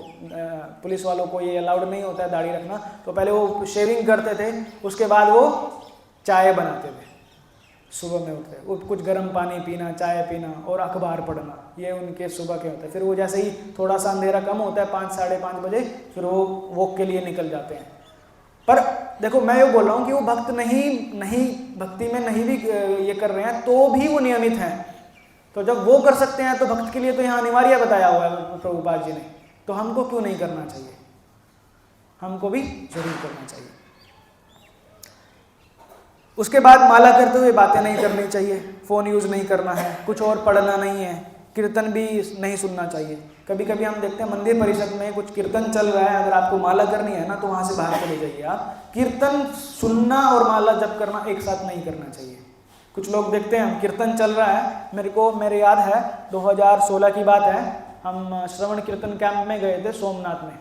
पुलिस वालों को ये अलाउड नहीं होता है दाढ़ी रखना, तो पहले वो शेविंग करते थे, उसके बाद वो चाय बनाते थे, सुबह में उठते कुछ गर्म पानी पीना, चाय पीना और अखबार पढ़ना, ये उनके सुबह के होते हैं। फिर वो जैसे ही थोड़ा सा अंधेरा कम होता है 5-5:30 बजे, फिर वो वॉक के लिए निकल जाते हैं। पर देखो मैं ये बोल रहा हूँ कि वो भक्त नहीं भक्ति में नहीं भी ये कर रहे हैं तो भी वो नियमित हैं। तो जब वो कर सकते हैं तो भक्त के लिए तो यहाँ अनिवार्य बताया हुआ है प्रभुपाद जी ने, तो हमको क्यों नहीं करना चाहिए? हमको भी जरूर करना चाहिए। उसके बाद माला करते हुए बातें नहीं करनी चाहिए, फोन यूज नहीं करना है, कुछ और पढ़ना नहीं है, कीर्तन भी नहीं सुनना चाहिए। कभी कभी हम देखते हैं मंदिर परिषद में कुछ कीर्तन चल रहा है, अगर आपको माला करनी है ना तो वहां से बाहर चले जाइए आप। कीर्तन सुनना और माला जप करना एक साथ नहीं करना चाहिए। कुछ लोग देखते हैं हम कीर्तन चल रहा है, मेरे याद है 2016 की बात है, हम श्रवण कीर्तन कैंप में गए थे सोमनाथ में,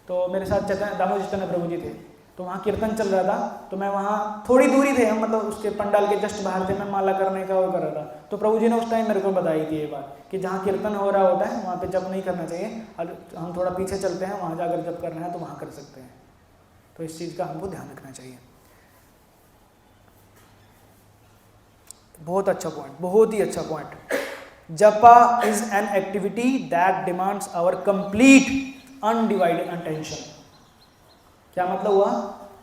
तो मेरे साथ दामोदर चैतन्य प्रभु जी थे, तो वहाँ कीर्तन चल रहा था, तो मैं वहाँ थोड़ी दूरी थे हम, मतलब उसके पंडाल के जस्ट बाहर थे, मैं माला करने का वो कर रहा था। तो प्रभु जी ने उस टाइम मेरे को बताई थी ये बात कि जहाँ कीर्तन हो रहा होता है वहाँ पे जप नहीं करना चाहिए, हम थोड़ा पीछे चलते हैं, वहाँ जाकर जप करना है तो वहाँ कर सकते हैं। तो इस चीज़ का हमको ध्यान रखना चाहिए। बहुत अच्छा पॉइंट, बहुत ही अच्छा point. Japa is an activity that demands our complete undivided attention. क्या मतलब हुआ?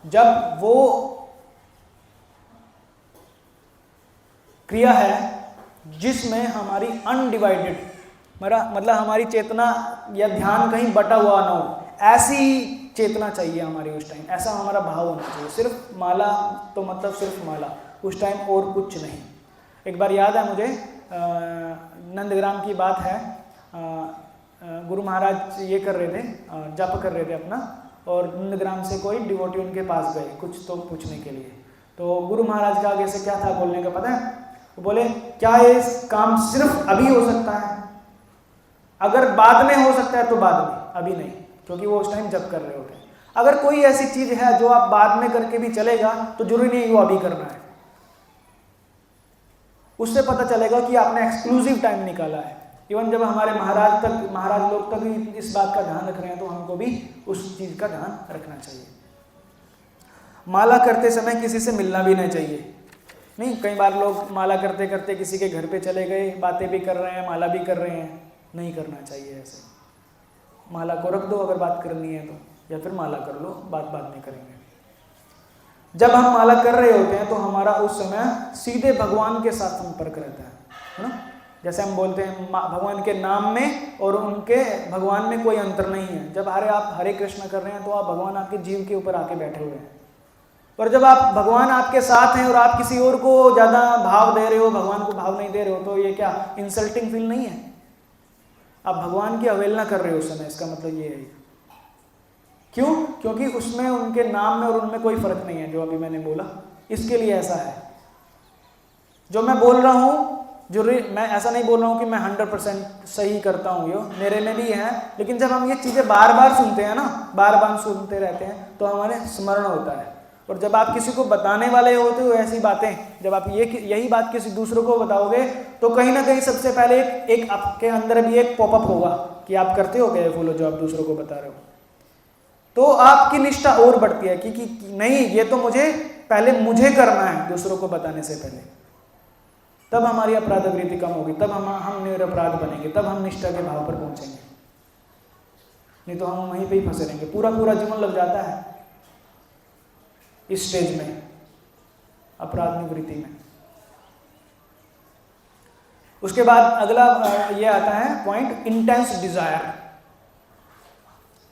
जब वो क्रिया है जिसमें हमारी अनडिवाइडेड, मतलब हमारी चेतना या ध्यान कहीं बटा हुआ ना हो, ऐसी चेतना चाहिए हमारी उस टाइम, ऐसा हमारा भाव होना चाहिए। सिर्फ माला तो मतलब सिर्फ माला, उस टाइम और कुछ नहीं। एक बार याद है मुझे, नंदग्राम की बात है, गुरु महाराज ये कर रहे थे, जप कर रहे थे अपना, और नंदग्राम से कोई डिवोटी उनके पास गए कुछ तो पूछने के लिए। तो गुरु महाराज का आगे से क्या था बोलने का पता है? वो बोले क्या ये काम सिर्फ अभी हो सकता है? अगर बाद में हो सकता है तो बाद में, अभी नहीं, क्योंकि वो उस टाइम जप कर रहे होते हैं। अगर कोई ऐसी चीज है जो आप बाद में करके भी चलेगा तो जरूरी नहीं वो अभी करना है। उससे पता चलेगा कि आपने एक्सक्लूसिव टाइम निकाला है। इवन जब हमारे महाराज लोग तक भी इस बात का ध्यान रख रहे हैं तो हमको भी उस चीज का ध्यान रखना चाहिए। माला करते समय किसी से मिलना भी नहीं चाहिए। नहीं, कई बार लोग माला करते करते किसी के घर पे चले गए, बातें भी कर रहे हैं, माला भी कर रहे हैं, नहीं करना चाहिए ऐसे। माला को रख दो अगर बात करनी है तो, या फिर माला कर लो, बात बाद में करेंगे। जब हम माला कर रहे होते हैं तो हमारा उस समय सीधे भगवान के साथ संपर्क रहता है ना। जैसे हम बोलते हैं भगवान के नाम में और उनके भगवान में कोई अंतर नहीं है। जब आप हरे कृष्ण कर रहे हैं तो आप भगवान आपके जीव के ऊपर आके बैठे हुए हैं, और जब आप भगवान आपके साथ हैं और आप किसी और को ज़्यादा भाव दे रहे हो, भगवान को भाव नहीं दे रहे हो, तो ये क्या इंसल्टिंग फील नहीं है? आप भगवान की अवहेलना कर रहे हो उस समय, इसका मतलब ये है। क्यों? क्योंकि उसमें उनके नाम में और उनमें कोई फर्क नहीं है, जो अभी मैंने बोला, इसके लिए ऐसा है। जो मैं बोल रहा हूँ, जो मैं ऐसा नहीं बोल रहा हूँ कि मैं 100% सही करता हूँ, ये मेरे में भी है, लेकिन जब हम ये चीज़ें बार बार सुनते हैं ना, बार बार सुनते रहते हैं तो हमारे स्मरण होता है। और जब आप किसी को बताने वाले होते हो ऐसी बातें, जब आप यही बात किसी दूसरों को बताओगे तो कहीं ना कहीं सबसे पहले एक आपके अंदर भी एक पॉपअप होगा कि आप करते हो क्या फॉलो जो आप दूसरों को बता रहे हो। तो आपकी निष्ठा और बढ़ती है कि नहीं, ये तो मुझे पहले मुझे करना है दूसरों को बताने से पहले। तब हमारी अपराध वृत्ति कम होगी, तब हम निरपराध बनेंगे, तब हम निष्ठा के भाव पर पहुंचेंगे। नहीं तो हम वहीं पे ही फंसे रहेंगे, पूरा पूरा जीवन लग जाता है इस स्टेज में, अपराध निवृत्ति में। उसके बाद अगला ये आता है पॉइंट, इंटेंस डिजायर।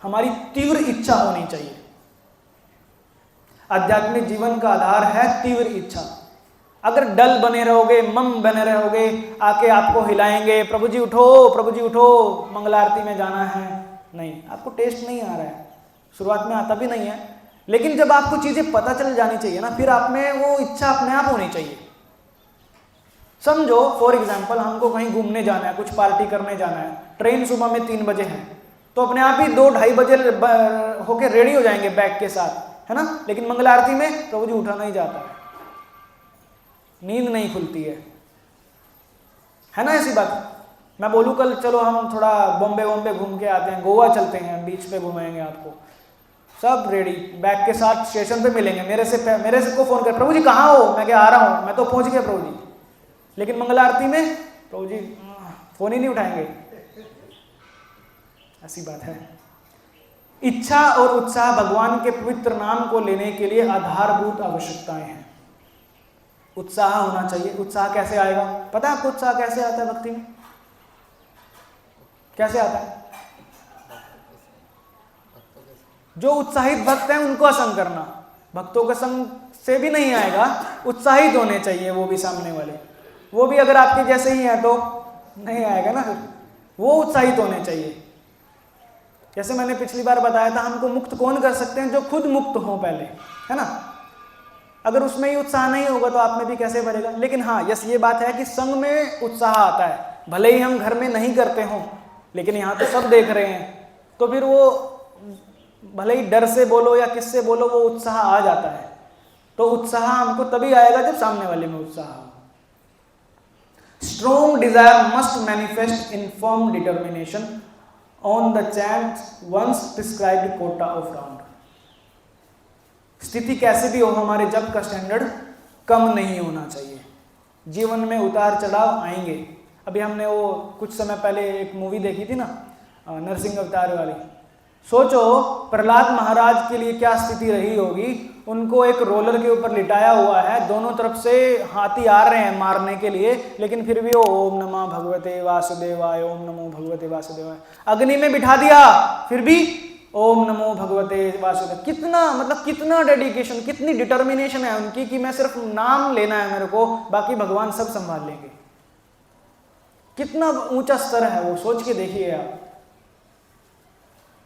हमारी तीव्र इच्छा होनी चाहिए। आध्यात्मिक जीवन का आधार है तीव्र इच्छा। अगर डल बने रहोगे, मम बने रहोगे, आके आपको हिलाएंगे, प्रभु जी उठो, प्रभु जी उठो, मंगल आरती में जाना है, नहीं, आपको टेस्ट नहीं आ रहा है, शुरुआत में आता भी नहीं है, लेकिन जब आपको चीजें पता चल जानी चाहिए ना, फिर आप में वो इच्छा अपने आप होनी चाहिए। समझो फॉर एग्जाम्पल हमको कहीं घूमने जाना है, कुछ पार्टी करने जाना है, ट्रेन सुबह में 3 बजे है, तो अपने आप ही 2-2:30 बजे होके रेडी हो जाएंगे बैग के साथ, है ना। लेकिन मंगल आरती में प्रभु जी उठा नहीं जाता है, नींद नहीं खुलती है ना। ऐसी बात मैं बोलूँ कल चलो हम थोड़ा बॉम्बे घूम के आते हैं, गोवा चलते हैं, बीच पे घुमाएंगे आपको, सब रेडी बैग के साथ स्टेशन पे मिलेंगे, मेरे से को फोन कर, प्रभु जी कहाँ हो, मैं क्या आ रहा हूँ, मैं तो पहुंच गया प्रभु जी। लेकिन मंगल आरती में प्रभु जी फोन ही नहीं उठाएंगे, ऐसी बात है। इच्छा और उत्साह भगवान के पवित्र नाम को लेने के लिए आधारभूत आवश्यकताएं हैं। उत्साह होना चाहिए। उत्साह कैसे आएगा, पता है आपको उत्साह कैसे आता है भक्ति में? कैसे आता है? जो उत्साहित भक्त हैं उनको असंग करना, भक्तों के संग से भी नहीं आएगा, उत्साहित होने चाहिए वो भी, सामने वाले वो भी अगर आपके जैसे ही हैं तो नहीं आएगा ना, फिर वो उत्साहित होने चाहिए। जैसे मैंने पिछली बार बताया था, हमको मुक्त कौन कर सकते हैं? जो खुद मुक्त हो पहले, है ना। अगर उसमें ही उत्साह नहीं होगा तो आप में भी कैसे बढ़ेगा? लेकिन हाँ यस, ये बात है कि संग में उत्साह आता है, भले ही हम घर में नहीं करते हों, लेकिन यहाँ तो सब देख रहे हैं, तो फिर वो भले ही डर से बोलो या किससे बोलो, वो उत्साह आ जाता है। तो उत्साह हमको तभी आएगा जब सामने वाले में उत्साह हो। Strong desire must manifest in firm determination on the chant once prescribed quota of round. स्थिति कैसे भी हो, हमारे जप का स्टैंडर्ड कम नहीं होना चाहिए। जीवन में उतार चढ़ाव आएंगे। अभी हमने वो कुछ समय पहले एक मूवी देखी थी ना, नरसिंह अवतार वाली। सोचो प्रहलाद महाराज के लिए क्या स्थिति रही होगी। उनको एक रोलर के ऊपर लिटाया हुआ है, दोनों तरफ से हाथी आ रहे हैं मारने के लिए, लेकिन फिर भी वो ओम नमः भगवते वासुदेवाय, ओम नमो भगवते वासुदेवाय। अग्नि में बिठा दिया, फिर भी ओम नमो भगवते वासुदेव। कितना मतलब कितना डेडिकेशन, कितनी डिटर्मिनेशन है उनकी कि मैं सिर्फ नाम लेना है मेरे को, बाकी भगवान सब संभाल लेंगे। कितना ऊंचा स्तर है वो, सोच के देखिए आप।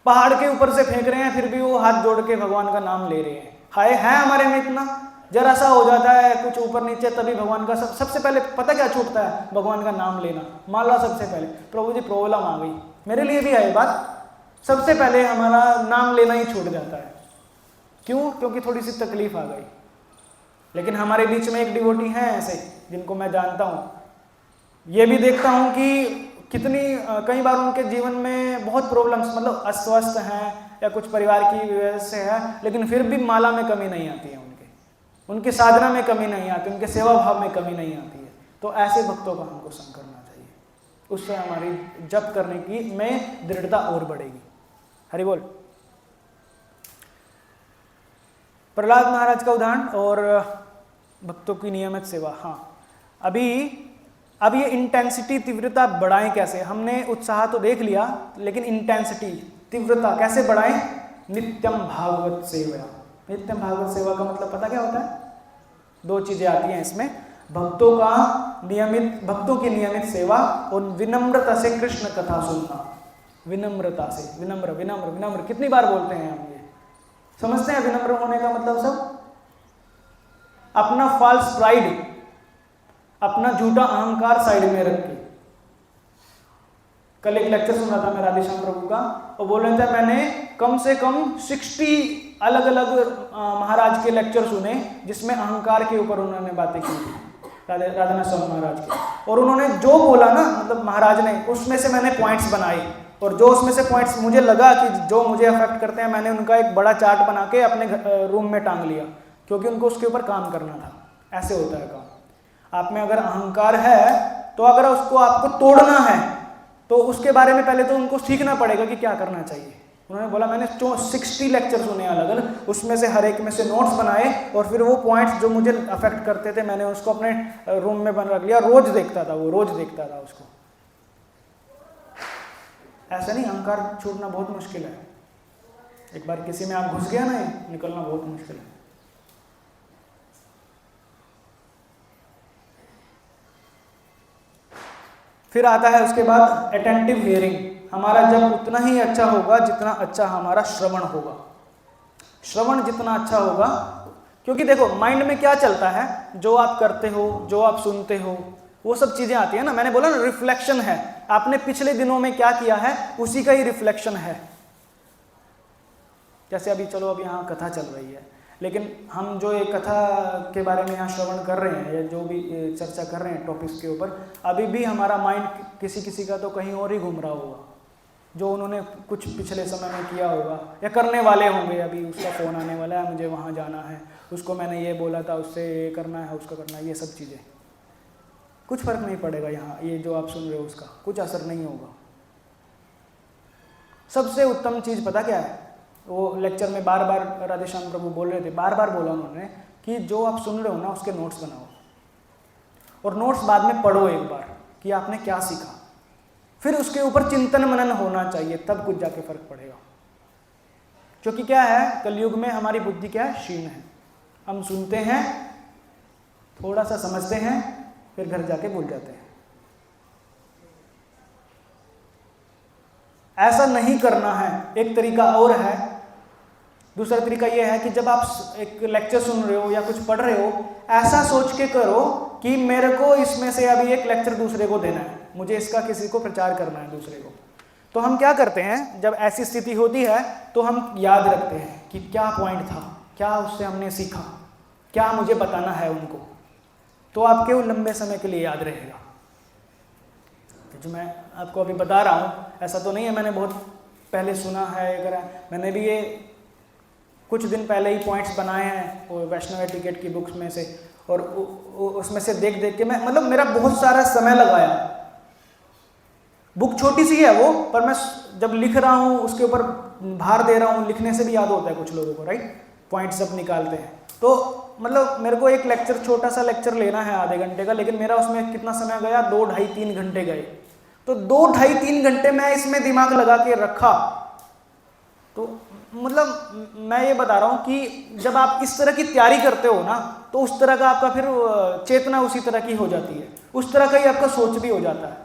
पहाड़ के ऊपर से फेंक रहे हैं, फिर भी वो हाथ जोड़ के भगवान का नाम ले रहे हैं। हाय है हमारे में इतना, जरा सा हो जाता है कुछ ऊपर नीचे, तभी भगवान का सबसे पहले पता क्या छूटता है? भगवान का नाम लेना, माला सबसे पहले। प्रभु जी प्रॉब्लम आ गई, मेरे लिए भी है बात, सबसे पहले हमारा नाम लेना ही छूट जाता है। क्यों? क्योंकि थोड़ी सी तकलीफ आ गई। लेकिन हमारे बीच में एक डिवोटी हैं ऐसे, जिनको मैं जानता हूँ, ये भी देखता हूँ कि कितनी कई बार उनके जीवन में बहुत प्रॉब्लम्स, मतलब अस्वस्थ हैं या कुछ परिवार की वजह से है, लेकिन फिर भी माला में कमी नहीं आती है उनके साधना में कमी नहीं आती, उनके सेवा भाव में कमी नहीं आती है। तो ऐसे भक्तों का हमको संग करना चाहिए, उससे हमारी जप करने की में दृढ़ता और बढ़ेगी। हरि बोल। प्रहलाद महाराज का उदाहरण और भक्तों की नियमित सेवा। हाँ, अब ये इंटेंसिटी, तीव्रता बढ़ाएं कैसे? हमने उत्साह तो देख लिया, लेकिन इंटेंसिटी, तीव्रता कैसे बढ़ाएं? नित्यम भागवत सेवा। नित्यम भागवत सेवा का मतलब पता क्या होता है? 2 चीजें आती हैं इसमें, भक्तों की नियमित सेवा और विनम्रता से कृष्ण कथा सुनना। विनम्रता से, विनम्र विनम्र विनम्र कितनी बार बोलते हैं हम? ये समझते हैं विनम्र होने का मतलब सब? अपना फॉल्स प्राइड, अपना झूठा अहंकार साइड में रख के। कल एक लेक्चर सुना था मैं राधेश्याम प्रभु का, वो बोल रहे थे मैंने कम से कम 60 अलग अलग महाराज के लेक्चर सुने, जिसमें अहंकार के ऊपर उन्होंने बातें की थी, राधा स्वामी महाराज के। और उन्होंने जो बोला ना, मतलब महाराज ने, उसमें से मैंने पॉइंट्स बनाए, और जो उसमें से पॉइंट्स मुझे लगा कि जो मुझे अफेक्ट करते हैं, मैंने उनका एक बड़ा चार्ट बना के अपने रूम में टांग लिया, क्योंकि उनको उसके ऊपर काम करना था। ऐसे होता है काम। आप में अगर अहंकार है तो अगर उसको आपको तोड़ना है तो उसके बारे में पहले तो उनको सीखना पड़ेगा कि क्या करना चाहिए। उन्होंने बोला मैंने 60 लेक्चर सुने अलग अलग, उसमें से हर एक में से नोट्स बनाए और फिर वो पॉइंट्स जो मुझे अफेक्ट करते थे मैंने उसको अपने रूम में बना रख लिया, रोज देखता था, वो रोज देखता था उसको। ऐसा नहीं, अहंकार छोड़ना बहुत मुश्किल है। एक बार किसी में आप घुस गया ना, निकलना बहुत मुश्किल है। फिर आता है उसके बाद अटेंटिव हियरिंग। हमारा जब उतना ही अच्छा होगा जितना अच्छा हमारा श्रवण होगा। श्रवण जितना अच्छा होगा, क्योंकि देखो माइंड में क्या चलता है, जो आप करते हो, जो आप सुनते हो, वो सब चीजें आती है ना। मैंने बोला ना रिफ्लेक्शन है, आपने पिछले दिनों में क्या किया है उसी का ही रिफ्लेक्शन है। जैसे अभी चलो अब यहाँ कथा चल रही है, लेकिन हम जो ये कथा के बारे में यहाँ श्रवण कर रहे हैं या जो भी चर्चा कर रहे हैं टॉपिक्स के ऊपर, अभी भी हमारा माइंड किसी किसी का तो कहीं और ही घूम रहा होगा, जो उन्होंने कुछ पिछले समय में किया होगा या करने वाले होंगे। अभी उसका फ़ोन आने वाला है, मुझे वहाँ जाना है, उसको मैंने ये बोला था, उससे ये करना है, उसका करना है, ये सब चीज़ें। कुछ फ़र्क नहीं पड़ेगा यहाँ, ये जो आप सुन रहे हो उसका कुछ असर नहीं होगा। सबसे उत्तम चीज़ पता क्या है, वो लेक्चर में बार बार राधेश्याम प्रभु बोल रहे थे, बार बार बोला उन्होंने कि जो आप सुन रहे हो ना उसके नोट्स बनाओ और नोट्स बाद में पढ़ो एक बार कि आपने क्या सीखा, फिर उसके ऊपर चिंतन मनन होना चाहिए, तब कुछ जाके फर्क पड़ेगा। क्योंकि क्या है, कलयुग में हमारी बुद्धि क्या है, क्षीण है। हम सुनते हैं, थोड़ा सा समझते हैं, फिर घर जाके भूल जाते हैं। ऐसा नहीं करना है। एक तरीका और है, दूसरा तरीका यह है कि जब आप एक लेक्चर सुन रहे हो या कुछ पढ़ रहे हो, ऐसा सोच के करो कि मेरे को इसमें से अभी एक लेक्चर दूसरे को देना है, मुझे इसका किसी को प्रचार करना है दूसरे को। तो हम क्या करते हैं, जब ऐसी स्थिति होती है तो हम याद रखते हैं कि क्या पॉइंट था, क्या उससे हमने सीखा, क्या मुझे बताना है उनको, तो आपके वो लंबे समय के लिए याद रहेगा। जो मैं आपको अभी बता रहा हूँ, ऐसा तो नहीं है मैंने बहुत पहले सुना है, अगर मैंने भी ये कुछ दिन पहले ही पॉइंट्स बनाए हैं वो वैष्णव एटिकेट की बुक्स में से, और उसमें से देख देख के मैं, मतलब मेरा बहुत सारा समय लगाया। बुक छोटी सी है वो, पर मैं जब लिख रहा हूँ उसके ऊपर भार दे रहा हूँ, लिखने से भी याद होता है कुछ लोगों को, राइट, पॉइंट्स सब निकालते हैं। तो मतलब मेरे को एक लेक्चर, छोटा सा लेक्चर लेना है आधे घंटे का, लेकिन मेरा उसमें कितना समय गया, 2 ढाई 3 घंटे गए। तो 2 ढाई 3 घंटे मैं इसमें दिमाग लगा के रखा। तो मतलब मैं ये बता रहा हूँ कि जब आप इस तरह की तैयारी करते हो ना, तो उस तरह का आपका फिर चेतना उसी तरह की हो जाती है, उस तरह का ही आपका सोच भी हो जाता है।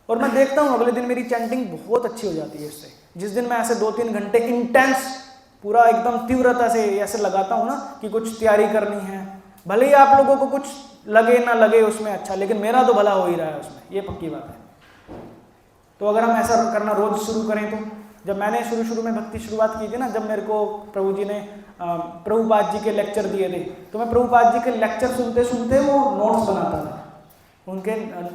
और मैं देखता हूँ अगले दिन मेरी चैंटिंग बहुत अच्छी हो जाती है इससे। जिस दिन मैं ऐसे 2-3 घंटे इंटेंस पूरा एकदम तीव्रता से ऐसे लगाता हूँ ना कि कुछ तैयारी करनी है, भले ही आप लोगों को कुछ लगे ना लगे उसमें अच्छा, लेकिन मेरा तो भला हो ही रहा है उसमें, ये पक्की बात है। तो अगर हम ऐसा करना रोज शुरू करें, तो जब मैंने शुरू में भक्ति शुरुआत की थी ना, जब मेरे को प्रभु जी ने प्रभुपाद जी के लेक्चर दिए थे, तो मैं प्रभुपाद जी के लेक्चर सुनते सुनते वो नोट्स बनाता था। उनके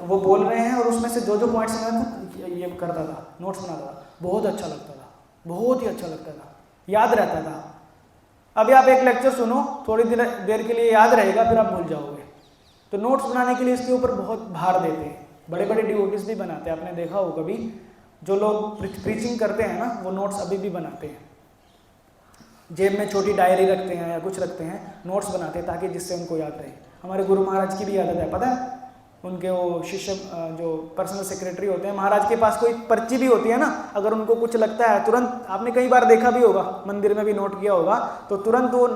वो बोल रहे हैं और उसमें से जो जो पॉइंट्स मैं ये करता था, नोट्स बनाता था। बहुत अच्छा लगता था, बहुत ही अच्छा लगता था, याद रहता था। अभी आप एक लेक्चर सुनो, थोड़ी देर के लिए याद रहेगा, फिर आप भूल जाओगे। तो नोट्स बनाने के लिए इसके ऊपर बहुत भार देते हैं, बड़े बड़े डिवोटीज भी बनाते हैं। आपने देखा हो कभी, जो लोग प्रीचिंग करते हैं ना, वो नोट्स अभी भी बनाते हैं, जेब में छोटी डायरी रखते हैं या कुछ रखते हैं, नोट्स बनाते हैं ताकि जिससे उनको याद रहे। हमारे गुरु महाराज की भी आदत है, पता है, उनके वो शिष्य जो पर्सनल सेक्रेटरी होते हैं, महाराज के पास कोई पर्ची भी होती है ना, अगर उनको कुछ लगता है तुरंत, आपने कई बार देखा भी होगा, मंदिर में भी नोट किया होगा, तो तुरंत वो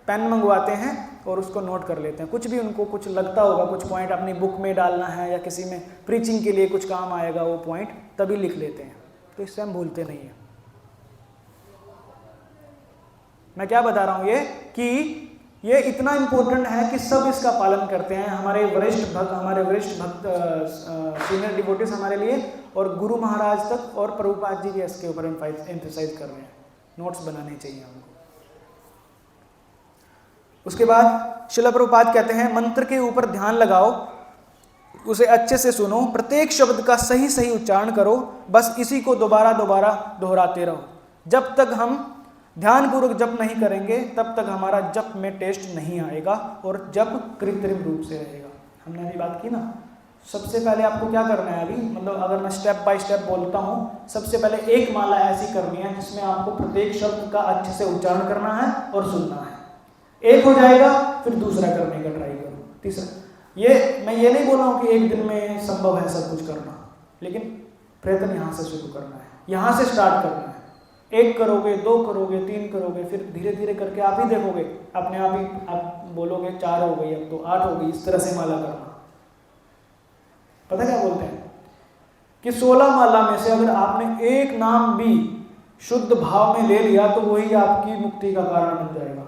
पेन मंगवाते हैं और उसको नोट कर लेते हैं। कुछ भी उनको कुछ लगता होगा, कुछ पॉइंट अपनी बुक में डालना है या किसी में प्रीचिंग के लिए कुछ काम आएगा वो पॉइंट, तभी लिख लेते हैं। तो इससे हम भूलते नहीं हैं। मैं क्या बता रहा हूँ, ये कि ये इतना इम्पोर्टेंट है कि सब इसका पालन करते हैं। हमारे वरिष्ठ भक्त सीनियर डिवोटीज हमारे लिए, और गुरु महाराज तक और प्रभुपाद जी भी इसके ऊपर एम्फसाइज कर रहे हैं, नोट्स बनाने चाहिए हमको। उसके बाद श्रील प्रभुपाद कहते हैं, मंत्र के ऊपर ध्यान लगाओ, उसे अच्छे से सुनो, प्रत्येक शब्द का सही सही उच्चारण करो, बस इसी को दोबारा दोबारा दोहराते रहो। जब तक हम ध्यानपूर्वक जप नहीं करेंगे तब तक हमारा जप में टेस्ट नहीं आएगा और जप कृत्रिम रूप से रहेगा। हमने अभी बात की ना। सबसे पहले आपको क्या करना है अभी, मतलब अगर मैं स्टेप बाय स्टेप बोलता हूँ, सबसे पहले एक माला ऐसी करनी है जिसमें आपको प्रत्येक शब्द का अच्छे से उच्चारण करना है और सुनना है। एक हो जाएगा फिर दूसरा करने का ट्राई करो, तीसरा। मैं ये नहीं बोल रहा हूँ कि एक दिन में संभव है सब कुछ करना, लेकिन प्रयत्न यहाँ से शुरू करना है, यहाँ से स्टार्ट करना है। 1 करोगे, 2 करोगे, 3 करोगे, फिर धीरे धीरे करके आप ही देखोगे, अपने आप ही आप बोलोगे 4 हो गई, अब तो 8 हो गई। इस तरह से माला करना। पता क्या बोलते हैं कि 16 माला में से अगर आपने एक नाम भी शुद्ध भाव में ले लिया तो वही आपकी मुक्ति का कारण बन जाएगा।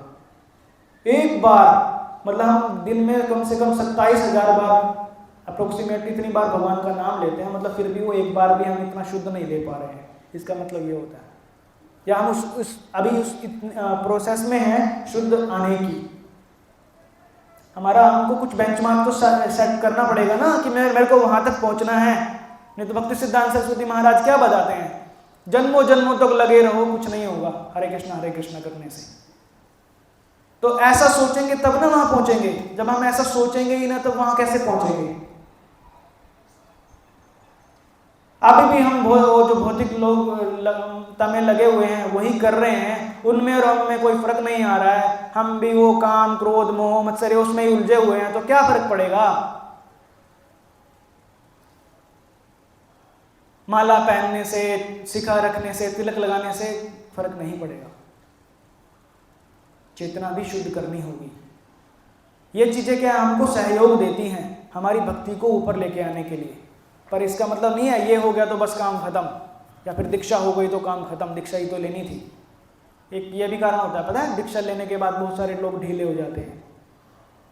एक बार, मतलब हम दिन में कम से कम 27,000 बार अप्रोक्सीमेटली इतनी बार भगवान का नाम लेते हैं, मतलब फिर भी वो एक बार भी हम इतना शुद्ध नहीं ले पा रहे हैं। इसका मतलब ये होता है, या हम अभी उस प्रोसेस में हैं शुद्ध आने की। हमको कुछ बेंचमार्क तो सेट करना पड़ेगा ना कि मेरे को वहां तक पहुंचना है। नहीं तो भक्ति सिद्धांत सरस्वती महाराज क्या बताते हैं, जन्मों जन्मों तक लगे रहो, कुछ नहीं होगा हरे कृष्णा करने से। तो ऐसा सोचेंगे तब ना वहां पहुंचेंगे। जब हम ऐसा सोचेंगे ही ना, तब वहां कैसे पहुंचेंगे। अभी भी हम वो जो भौतिक लोग तमें लगे हुए हैं वही कर रहे हैं, उनमें और हम कोई फर्क नहीं आ रहा है। हम भी वो काम, क्रोध, मोह, मत्सर्य उसमें ही उलझे हुए हैं, तो क्या फर्क पड़ेगा। माला पहनने से, शिखा रखने से, तिलक लगाने से फर्क नहीं पड़ेगा। चेतना भी शुद्ध करनी होगी। ये चीजें क्या हमको सहयोग देती हैं हमारी भक्ति को ऊपर लेके आने के लिए। पर इसका मतलब नहीं है ये हो गया तो बस काम खत्म, या फिर दीक्षा हो गई तो काम खत्म, दीक्षा ही तो लेनी थी। एक ये भी कारण होता है, पता है, दीक्षा लेने के बाद बहुत सारे लोग ढीले हो जाते हैं।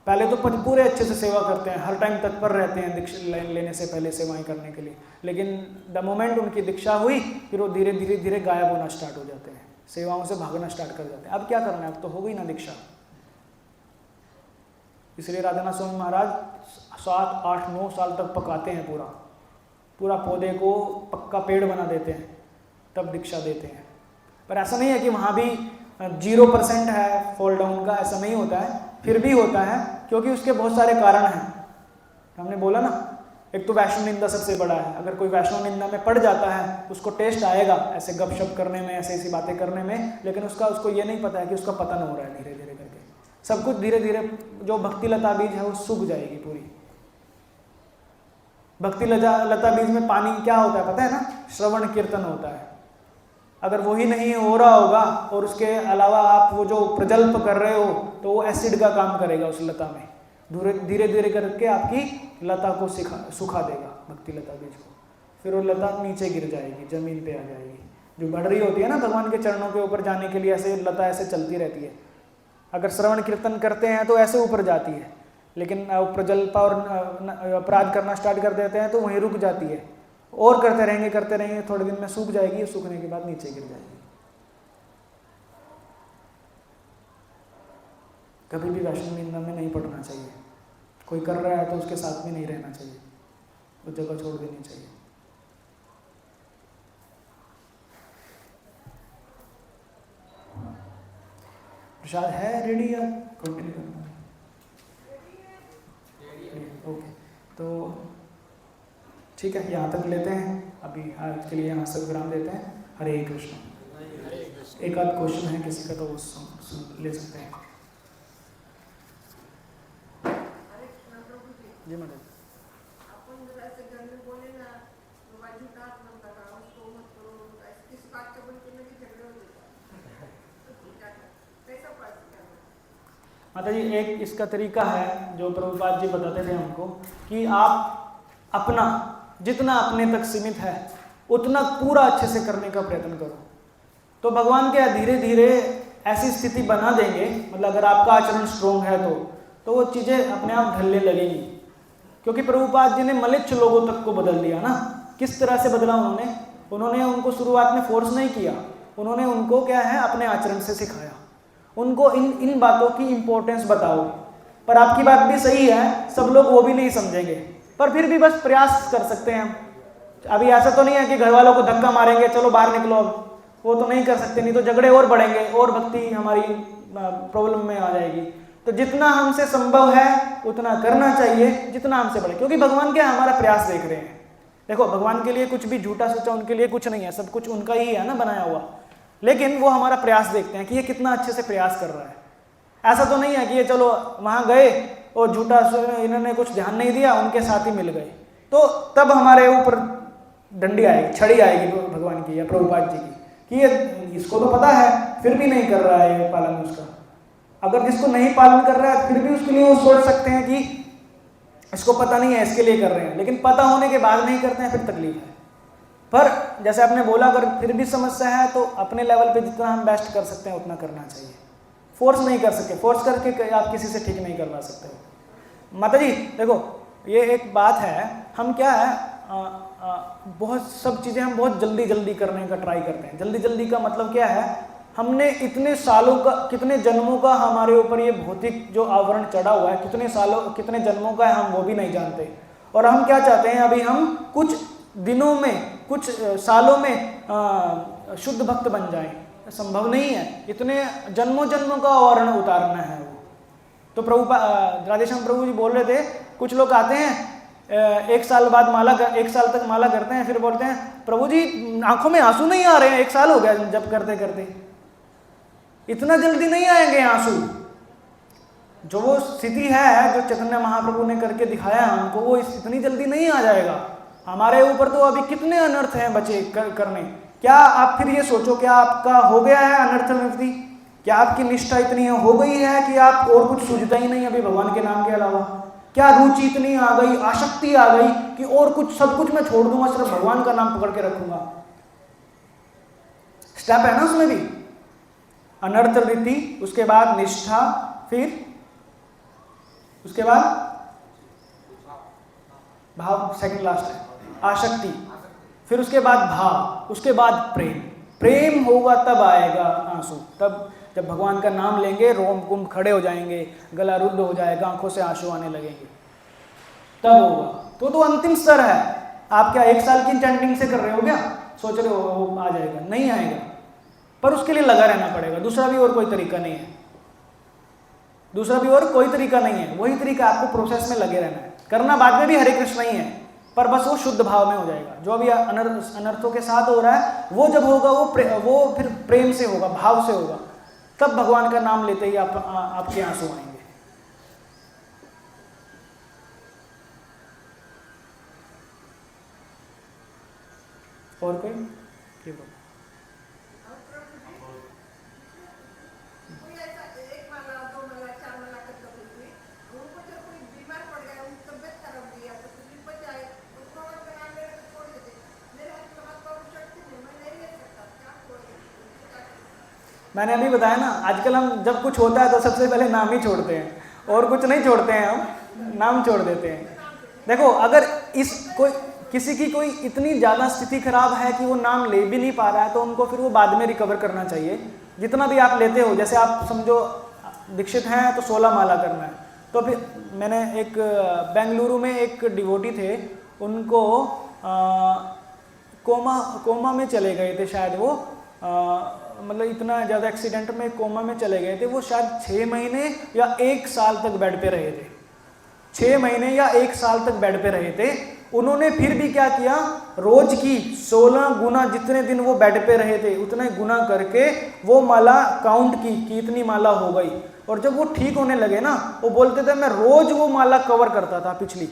पहले तो पूरे अच्छे से सेवा करते हैं, हर टाइम तत्पर रहते हैं दीक्षा लेने से पहले सेवाएं करने के लिए, लेकिन द मोमेंट उनकी दीक्षा हुई फिर वो धीरे धीरे धीरे गायब होना स्टार्ट हो जाते हैं, सेवाओं से भागना स्टार्ट कर जाते हैं। अब क्या करना है, अब तो हो गई ना दीक्षा। इसलिए राधानाथ स्वामी महाराज 7, 8, 9 साल तक पकाते हैं, पूरा पौधे को पक्का पेड़ बना देते हैं, तब दीक्षा देते हैं। पर ऐसा नहीं है कि वहाँ भी 0% है फॉल डाउन का, ऐसा नहीं होता है, फिर भी होता है, क्योंकि उसके बहुत सारे कारण हैं। हमने बोला ना, एक तो वैष्णव निंदा सबसे बड़ा है। अगर कोई वैष्णव निंदा में पड़ जाता है, उसको टेस्ट आएगा ऐसे गपशप करने में, ऐसी बातें करने में, लेकिन उसको ये नहीं पता है कि उसका पतन हो रहा है धीरे धीरे करके। सब कुछ धीरे धीरे, जो भक्ति लता बीज है वो सूख जाएगी पूरी। भक्ति लता बीज में पानी क्या होता है पता है ना, श्रवण कीर्तन होता है। अगर वही नहीं हो रहा होगा और उसके अलावा आप वो जो प्रजल्प कर रहे हो, तो वो एसिड का काम करेगा उस लता में, धीरे धीरे करके आपकी लता को सुखा देगा, भक्ति लता बीज को। फिर वो लता नीचे गिर जाएगी, जमीन पे आ जाएगी। जो बढ़ रही होती है ना भगवान के चरणों के ऊपर जाने के लिए, ऐसे लता ऐसे चलती रहती है। अगर श्रवण कीर्तन करते हैं तो ऐसे ऊपर जाती है, लेकिन प्रजल्पा और अपराध करना स्टार्ट कर देते हैं तो वहीं रुक जाती है। और करते रहेंगे, थोड़े दिन में सूख जाएगी, सूखने के बाद नीचे गिर जाएगी। कभी भी वैष्णव निंदा में नहीं पड़ना चाहिए। कोई कर रहा है तो उसके साथ में नहीं रहना चाहिए, वो जगह छोड़ देनी चाहिए। प्रसाद है रेडी या कंटिन्यू करना है? ओके, तो ठीक है, यहाँ तक लेते हैं अभी, आज के लिए यहाँ से विराम देते हैं। हरे कृष्ण। एक आध क्वेश्चन है किसी का तो वो ले सकते हैं। जी मैडम। माता जी, एक इसका तरीका है जो प्रभुपाद जी बताते थे हमको, कि आप अपना जितना अपने तक सीमित है उतना पूरा अच्छे से करने का प्रयत्न करो, तो भगवान क्या धीरे धीरे ऐसी स्थिति बना देंगे, मतलब अगर आपका आचरण स्ट्रोंग है तो वो चीज़ें अपने आप ढलने लगेंगी। क्योंकि प्रभुपाद जी ने मलिच्छ लोगों तक को बदल दिया ना। किस तरह से बदला उन्होंने उनको शुरुआत में फोर्स नहीं किया, उन्होंने उनको क्या है अपने आचरण से सिखाया। उनको इन बातों की इंपॉर्टेंस बताओ। पर आपकी बात भी सही है, सब लोग वो भी नहीं समझेंगे, पर फिर भी बस प्रयास कर सकते हैं हम। अभी ऐसा तो नहीं है कि घर वालों को धक्का मारेंगे चलो बाहर निकलो, अब वो तो नहीं कर सकते, नहीं तो झगड़े और बढ़ेंगे और भक्ति हमारी प्रॉब्लम में आ जाएगी। तो तो जितना हमसे संभव है उतना करना चाहिए, जितना हमसे बढ़े, क्योंकि भगवान क्या हमारा प्रयास देख रहे हैं। देखो भगवान के लिए कुछ भी झूठा सोचा उनके लिए कुछ नहीं है, सब कुछ उनका ही है ना बनाया हुआ, लेकिन वो हमारा प्रयास देखते हैं कि ये कितना अच्छे से प्रयास कर रहा है। ऐसा तो नहीं है कि ये चलो वहाँ गए और झूठा इन्होंने कुछ ध्यान नहीं दिया, उनके साथ ही मिल गए, तो तब हमारे ऊपर डंडी आएगी, छड़ी आएगी भगवान की या प्रभुपाद जी की कि ये इसको तो पता है फिर भी नहीं कर रहा है ये पालन उसका। अगर जिसको नहीं पालन कर रहा है फिर भी उसके लिए वो सोच सकते हैं कि इसको पता नहीं है इसके लिए कर रहे हैं, लेकिन पता होने के बाद नहीं करते हैं फिर तकलीफ है। पर जैसे आपने बोला अगर फिर भी समस्या है तो अपने लेवल पे जितना हम बेस्ट कर सकते हैं उतना करना चाहिए। फोर्स नहीं कर सकते, फोर्स करके आप किसी से ठीक नहीं करवा सकते। माता जी देखो ये एक बात है, हम क्या है बहुत सब चीज़ें हम बहुत जल्दी जल्दी करने का ट्राई करते हैं। जल्दी जल्दी का मतलब क्या है, हमने इतने सालों का कितने जन्मों का हमारे ऊपर ये भौतिक जो आवरण चढ़ा हुआ है, कितने सालों कितने जन्मों का है हम वो भी नहीं जानते, और हम क्या चाहते हैं अभी हम कुछ दिनों में कुछ सालों में शुद्ध भक्त बन जाएं। संभव नहीं है, इतने जन्मों जन्मों का आवरण उतारना है वो। तो प्रभु राधेश्याम प्रभु जी बोल रहे थे कुछ लोग आते हैं एक साल बाद एक साल तक माला करते हैं, फिर बोलते हैं प्रभु जी आंखों में आंसू नहीं आ रहे हैं, 1 साल हो गया जब करते करते। इतना जल्दी नहीं आएंगे आंसू। जो वो स्थिति है जो चैतन्य महाप्रभु ने करके दिखाया हमको, वो इतनी जल्दी नहीं आ जाएगा। हमारे ऊपर तो अभी कितने अनर्थ हैं बचे करने। क्या आप फिर ये सोचो, क्या आपका हो गया है अनर्थ निवृत्ति? क्या आपकी निष्ठा इतनी हो गई है कि आप और कुछ सूझता ही नहीं अभी भगवान के नाम के अलावा? क्या रुचि इतनी आ गई, आसक्ति आ गई कि और कुछ सब कुछ मैं छोड़ दूंगा, सिर्फ भगवान का नाम पकड़ के रखूंगा? स्टेप है ना उसमें भी, अनर्थ वृत्ति, उसके बाद निष्ठा, फिर उसके बाद भाव, सेकंड लास्ट है आसक्ति, फिर उसके बाद भाव, उसके बाद प्रेम। प्रेम होगा तब आएगा आंसू, तब जब भगवान का नाम लेंगे रोम कुंभ खड़े हो जाएंगे, गला रुद्ध हो जाएगा, आंखों से आंसू आने लगेंगे, तब होगा। तो अंतिम स्तर है। आप क्या 1 साल की चैंटिंग से कर रहे हो क्या? सोच रहे हो आ जाएगा? नहीं आएगा, पर उसके लिए लगा रहना पड़ेगा। दूसरा भी और कोई तरीका नहीं है, दूसरा भी और कोई तरीका नहीं है। वही तरीका, आपको प्रोसेस में लगे रहना है। करना बाद में भी हरे कृष्ण ही है, पर बस वो शुद्ध भाव में हो जाएगा। जो अभी अनर्थों के साथ हो रहा है वो जब होगा वो फिर प्रेम से होगा, भाव से होगा, तब भगवान का नाम लेते ही आपके आंसू आएंगे। और कोई? मैंने अभी बताया ना, आजकल हम जब कुछ होता है तो सबसे पहले नाम ही छोड़ते हैं, और कुछ नहीं छोड़ते हैं, हम नाम छोड़ देते हैं। देखो अगर किसी की कोई इतनी ज़्यादा स्थिति खराब है कि वो नाम ले भी नहीं पा रहा है, तो उनको फिर वो बाद में रिकवर करना चाहिए। जितना भी आप लेते हो, जैसे आप समझो दीक्षित हैं तो 16 माला करना है, तो फिर मैंने एक बेंगलुरु में एक डिवोटी थे, उनको कोमा में चले गए थे शायद वो, मतलब इतना ज़्यादा एक्सीडेंट में कोमा में चले गए थे। वो शायद 6 महीने या 1 साल तक बेड पे रहे थे, 6 महीने या 1 साल तक बेड पे रहे थे। उन्होंने फिर भी क्या किया, रोज की 16 गुना, जितने दिन वो बेड पे रहे थे उतने गुना करके वो माला काउंट की कि इतनी माला हो गई। और जब वो ठीक होने लगे ना, वो बोलते थे मैं रोज वो माला कवर करता था पिछली।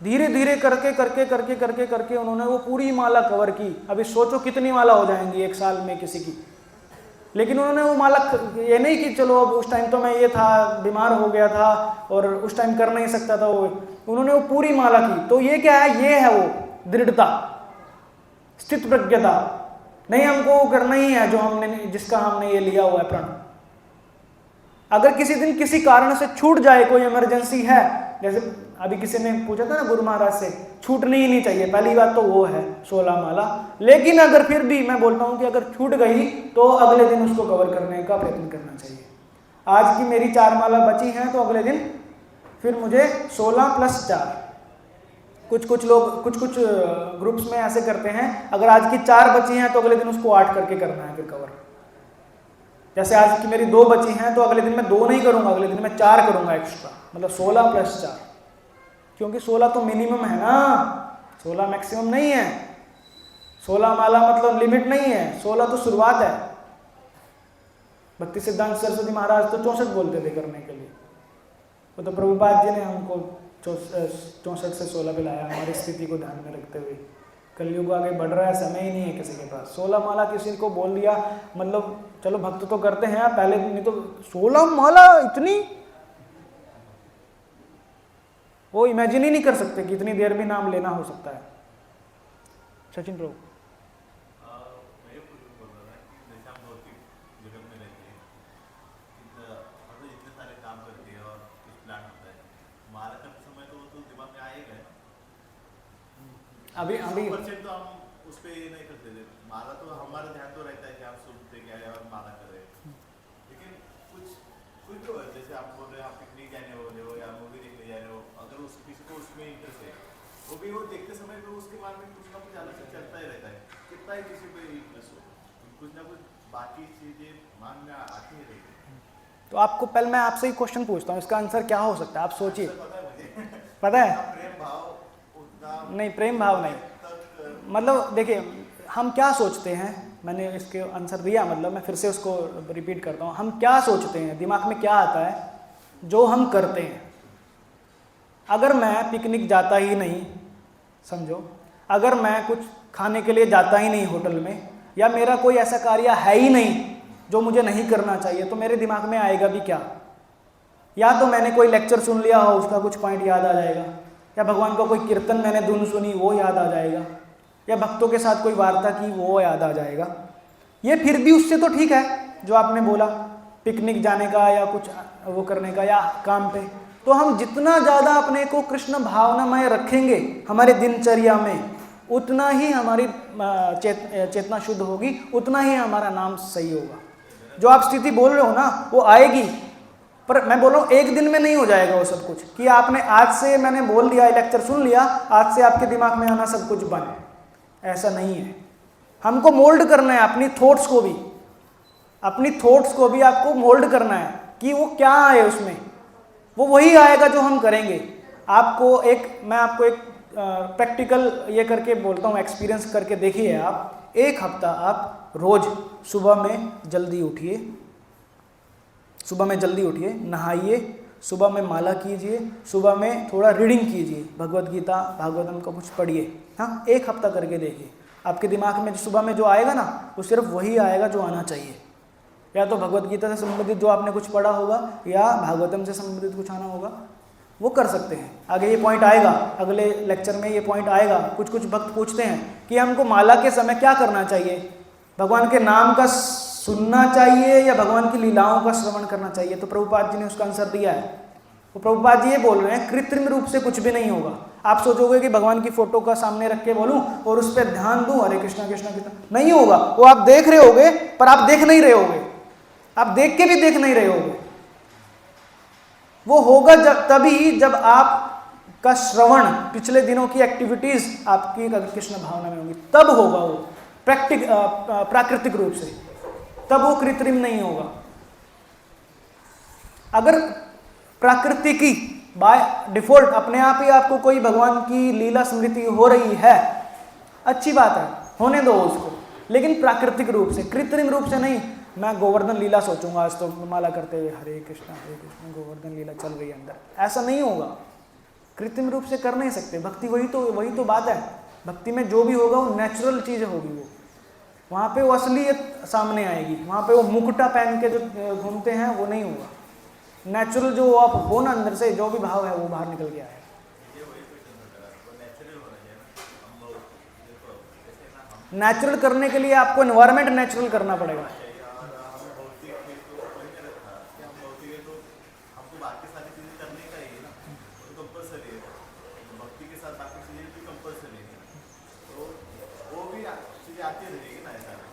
धीरे धीरे करके करके करके करके करके उन्होंने वो पूरी माला कवर की। अभी सोचो कितनी माला हो जाएंगी 1 साल में किसी की। लेकिन उन्होंने वो माला, ये नहीं कि चलो अब उस टाइम तो मैं ये था, बीमार हो गया था और उस टाइम कर नहीं सकता था, वो उन्होंने वो पूरी माला की। तो ये क्या है, ये है वो दृढ़ता, स्थित प्रज्ञता। नहीं, हमको करना ही है जो जिसका हमने ये लिया हुआ है प्रण। अगर किसी दिन किसी कारण से छूट जाए, कोई इमरजेंसी है, जैसे अभी किसी ने पूछा था ना गुरु महाराज से, छूटनी ही नहीं चाहिए। पहली बात तो वो है 16 माला। लेकिन अगर फिर भी मैं बोलता हूँ कि अगर छूट गई तो अगले दिन उसको कवर करने का प्रयत्न करना चाहिए। आज की मेरी 4 माला बची हैं, तो अगले दिन फिर मुझे 16 + 4। कुछ लोग कुछ ग्रुप्स में ऐसे करते हैं, अगर आज की 4 बची हैं तो अगले दिन उसको 8 करके करना है फिर कवर। जैसे आज की मेरी 2 बची हैं तो अगले दिन मैं 2 नहीं करूंगा, अगले दिन मैं 4 करूंगा एक्स्ट्रा, मतलब 16 + 4, क्योंकि 16 तो मिनिमम है ना, 16 मैक्सिमम नहीं है। 16 माला मतलब लिमिट नहीं है, 16 तो शुरुआत है। भक्ति सिद्धांत सरस्वती महाराज तो 64 बोलते थे करने के लिए, वो तो प्रभुपाद जी ने हमको 64 से 16 पे लाया, हमारी स्थिति को ध्यान में रखते हुए। कलयुग आगे बढ़ रहा है, समय ही नहीं है किसी के पास। 16 माला किसी को बोल दिया, मतलब चलो भक्त तो करते हैं पहले, नहीं तो 16 माला इतनी, वो इमेजिन ही नहीं कर सकते कि इतनी देर भी नाम लेना हो सकता है। सचिन प्रभु अभी तो हम उस पे नहीं करते थे माला, तो हमारा ध्यान तो रहता है कि हम सूप पे क्या है और माला कर रहे हैं। लेकिन कुछ तो जैसे आप बोल रहे हैं आप पिकनिक जाने वाले हो या मूवी देखने जा रहे हो, अगर उस किसी को उसमें इंटरेस्ट है, वो भी वो देखते समय तो उसके बारे में कुछ ना कुछ अलग से चलता ही रहता है, कितना ही किसी को इंटरेस्ट हो, कुछ ना कुछ बाकी चीजें मन में आती ही रहती है। तो आपको पहले मैं आपसे ही क्वेश्चन पूछता हूँ, इसका आंसर क्या हो सकता है, आप सोचिए। पता है? प्रेम भाव नहीं, प्रेम भाव नहीं, मतलब देखिए हम क्या सोचते हैं, मैंने इसके आंसर दिया, मतलब मैं फिर से उसको रिपीट करता हूँ। हम क्या सोचते हैं, दिमाग में क्या आता है, जो हम करते हैं। अगर मैं पिकनिक जाता ही नहीं, समझो, अगर मैं कुछ खाने के लिए जाता ही नहीं होटल में, या मेरा कोई ऐसा कार्य है ही नहीं जो मुझे नहीं करना चाहिए, तो मेरे दिमाग में आएगा भी क्या? या तो मैंने कोई लेक्चर सुन लिया हो, उसका कुछ पॉइंट याद आ जाएगा, या भगवान का कोई कीर्तन मैंने धुन सुनी वो याद आ जाएगा, या भक्तों के साथ कोई वार्ता की वो याद आ जाएगा। ये फिर भी उससे तो ठीक है जो आपने बोला, पिकनिक जाने का या कुछ वो करने का या काम पे। तो हम जितना ज़्यादा अपने को कृष्ण भावनामय रखेंगे हमारे दिनचर्या में, उतना ही हमारी चेतना शुद्ध होगी, उतना ही हमारा नाम सही होगा। जो आप स्थिति बोल रहे हो ना वो आएगी, पर मैं बोल रहा हूँ एक दिन में नहीं हो जाएगा वो सब कुछ, कि आपने आज से मैंने बोल दिया, लेक्चर सुन लिया, आज से आपके दिमाग में आना सब कुछ बंद, ऐसा नहीं है। हमको मोल्ड करना है अपनी थॉट्स को भी, अपनी थॉट्स को भी आपको मोल्ड करना है कि वो क्या आए उसमें, वो वही आएगा जो हम करेंगे। मैं आपको एक प्रैक्टिकल ये करके बोलता हूँ, एक्सपीरियंस करके देखिए आप। एक हफ्ता आप रोज सुबह में जल्दी उठिए, नहाइए, सुबह में माला कीजिए, सुबह में थोड़ा रीडिंग कीजिए, भगवत गीता भागवतम का कुछ पढ़िए। हाँ, एक हफ्ता करके देखिए, आपके दिमाग में सुबह में जो आएगा ना वो सिर्फ वही आएगा जो आना चाहिए। या तो भगवत गीता से संबंधित जो आपने कुछ पढ़ा होगा, या भागवतम से संबंधित कुछ आना होगा, वो कर सकते हैं। आगे ये पॉइंट आएगा, अगले लेक्चर में ये पॉइंट आएगा। कुछ भक्त पूछते हैं कि हमको माला के समय क्या करना चाहिए, भगवान के नाम का सुनना चाहिए या भगवान की लीलाओं का श्रवण करना चाहिए। तो प्रभुपाद जी ने उसका आंसर दिया है। वो प्रभुपाद जी ये बोल रहे हैं कृत्रिम रूप से कुछ भी नहीं होगा। आप सोचोगे कि भगवान की फोटो का सामने रख के बोलूं और उस पर ध्यान दूं, हरे कृष्णा कृष्णा कृष्णा, नहीं होगा। वो आप देख रहे होगे पर आप देख नहीं रहे होगे, आप देख के भी देख नहीं रहे होगे। वो होगा तभी जब आप का श्रवण, पिछले दिनों की एक्टिविटीज आपकी कृष्ण भावना में होंगी, तब होगा वो प्राकृतिक रूप से, तब वो कृत्रिम नहीं होगा। अगर प्राकृतिकी बाय डिफॉल्ट अपने आप ही आपको कोई भगवान की लीला स्मृति हो रही है, अच्छी बात है, होने दो उसको, लेकिन प्राकृतिक रूप से, कृत्रिम रूप से नहीं। मैं गोवर्धन लीला सोचूंगा आज तो माला करते हुए, हरे कृष्णा गोवर्धन लीला चल रही है अंदर, ऐसा नहीं होगा। कृत्रिम रूप से कर नहीं सकते। भक्ति वही तो बात है। भक्ति में जो भी होगा वो नेचुरल चीज होगी, वो वहाँ पे वो असलियत सामने आएगी। वहाँ पे वो मुकुटा पहन के जो घूमते हैं वो नहीं होगा। नेचुरल जो आप हो ना अंदर से, जो भी भाव है वो बाहर निकल के आएगा। नेचुरल करने के लिए आपको एनवायरनमेंट नेचुरल करना पड़ेगा।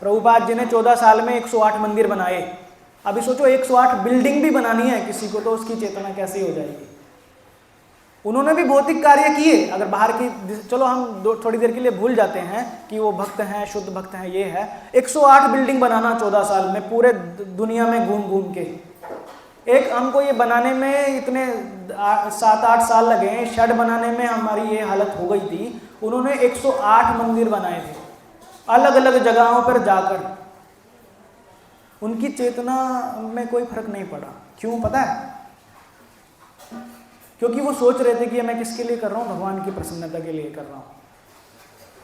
प्रभुपाद जी ने 14 साल में 108 मंदिर बनाए। अभी सोचो 108 बिल्डिंग भी बनानी है किसी को, तो उसकी चेतना कैसी हो जाएगी। उन्होंने भी भौतिक कार्य किए। अगर बाहर की, चलो हम थोड़ी देर के लिए भूल जाते हैं कि वो भक्त हैं, शुद्ध भक्त हैं, ये है। 108 बिल्डिंग बनाना 14 साल में, पूरे दुनिया में घूम घूम के। एक हमको ये बनाने में इतने 7-8 साल लगे, शेड बनाने में हमारी ये हालत हो गई थी। उन्होंने 108 मंदिर बनाए थे अलग अलग जगहों पर जाकर। उनकी चेतना में कोई फर्क नहीं पड़ा। क्यों पता है? क्योंकि वो सोच रहे थे कि मैं किसके लिए कर रहा हूँ, भगवान की प्रसन्नता के लिए कर रहा हूँ।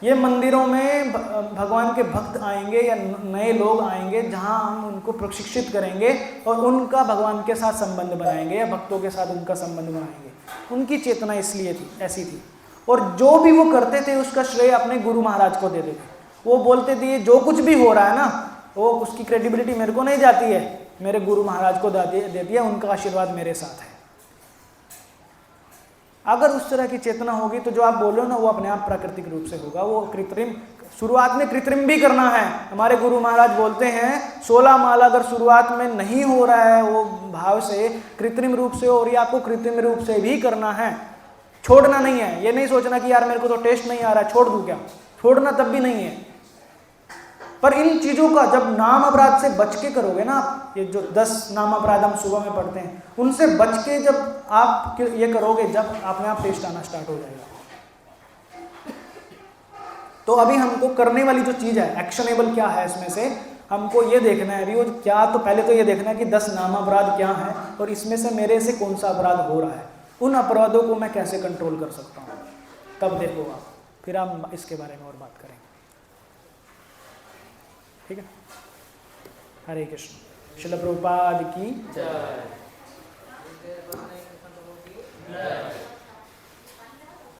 ये मंदिरों में भगवान के भक्त आएंगे या नए लोग आएंगे जहां हम उनको प्रशिक्षित करेंगे और उनका भगवान के साथ संबंध बनाएंगे या भक्तों के साथ उनका संबंध बनाएंगे। उनकी चेतना इसलिए थी, ऐसी थी। और जो भी वो करते थे उसका श्रेय अपने गुरु महाराज को देते थे। वो बोलते थे जो कुछ भी हो रहा है ना, वो उसकी क्रेडिबिलिटी मेरे को नहीं जाती है, मेरे गुरु महाराज को देती है, उनका आशीर्वाद मेरे साथ है। अगर उस तरह की चेतना होगी तो जो आप बोल रहे हो ना, वो अपने आप प्राकृतिक रूप से होगा। वो कृत्रिम, शुरुआत में कृत्रिम भी करना है। हमारे गुरु महाराज बोलते हैं 16 माला अगर शुरुआत में नहीं हो रहा है वो भाव से, कृत्रिम रूप से, और ये आपको कृत्रिम रूप से भी करना है, छोड़ना नहीं है। ये नहीं सोचना कि यार मेरे को तो टेस्ट नहीं आ रहा है, छोड़ दूं क्या, छोड़ना तब भी नहीं है। पर इन चीजों का जब नाम अपराध से बच के करोगे ना, ये जो 10 नाम अपराध हम सुबह में पढ़ते हैं, उनसे बच के जब आप ये करोगे, जब अपने आप टेस्ट आना स्टार्ट हो जाएगा। तो अभी हमको करने वाली जो चीज है, एक्शनेबल क्या है इसमें से, हमको ये देखना है अभी वो क्या। तो पहले तो ये देखना है कि 10 नाम अपराध क्या है और इसमें से मेरे से कौन सा अपराध हो रहा है, उन अपराधों को मैं कैसे कंट्रोल कर सकता हूँ। तब देखो आप, फिर हम इसके बारे में और बात करेंगे। ठीक है। हरे कृष्ण। श्रील प्रभुपाद की जय।